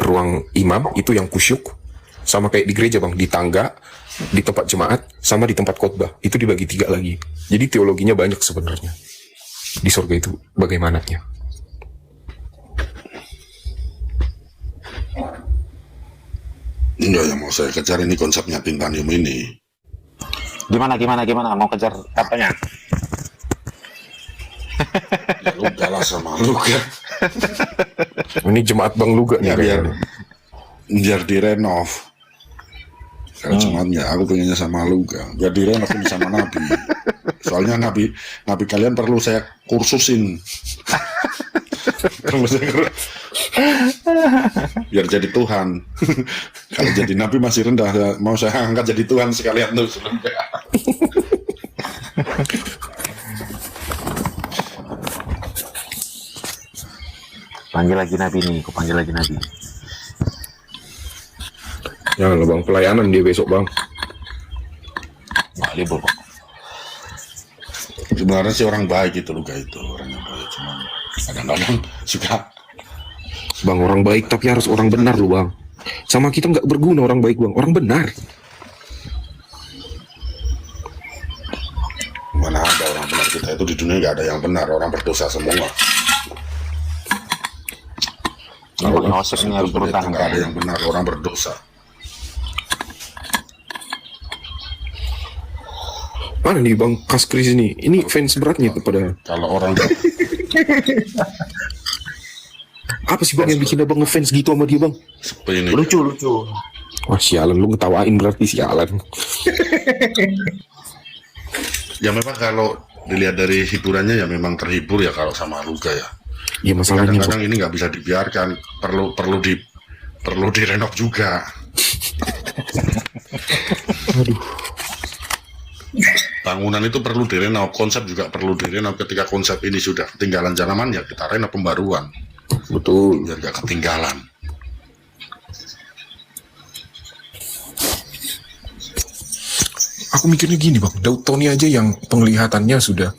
ruang imam itu yang kusyuk, sama kayak di gereja Bang, di tangga, di tempat jemaat, sama di tempat khotbah. Itu dibagi 3 lagi. Jadi teologinya banyak sebenarnya. Di surga itu bagaimananya. Enggak, yang mau saya kejar ini konsepnya Tintanium ini. Gimana mau kejar katanya? Ya Luga lah sama Luga. Ini jemaat Bang Luga nih Ya kayaknya. biar direnov. Kalau jemaatnya aku pengennya sama Luga. Biar direnov ini sama Nabi. Soalnya Nabi kalian perlu saya kursusin. Biar jadi Tuhan. Kalau jadi Nabi masih rendah, mau saya angkat jadi Tuhan sekalian tuh. Panggil lagi Nabi nih, aku panggil lagi Nabi. Ya lo Bang, pelayanan dia besok Bang. Nggak libur kok. Sebenarnya sih orang baik itu Luga itu, orang yang baik, cuman kadang-kadang suka. Bang, orang baik tapi harus orang benar lo Bang. Sama kita nggak berguna orang baik Bang, orang benar. Mana ada orang benar, kita itu di dunia nggak ada yang benar, orang berdosa semua. Kalau Yosef ini harus bertahan. Nggak ada yang benar, orang berdosa. Mana nih Bang Kaskris ini? Ini fans beratnya kepada. Kalau orang Apa sih Bang yang bikin Abang ngefans gitu sama dia Bang? ini Lucu. Wah sialan, lu ngetawain berarti sialan. ya memang kalau dilihat dari hiburannya ya memang terhibur ya kalau sama Luga ya. Iya masalahnya Kadang-kadang ini nggak bisa dibiarkan, perlu direnov juga. Aduh. Bangunan itu perlu direnov, konsep juga perlu direnov. Ketika konsep ini sudah ketinggalan zaman ya kita renov pembaruan. Betul. Biar nggak ketinggalan. Aku mikirnya gini Bang, Daud Tony aja yang penglihatannya sudah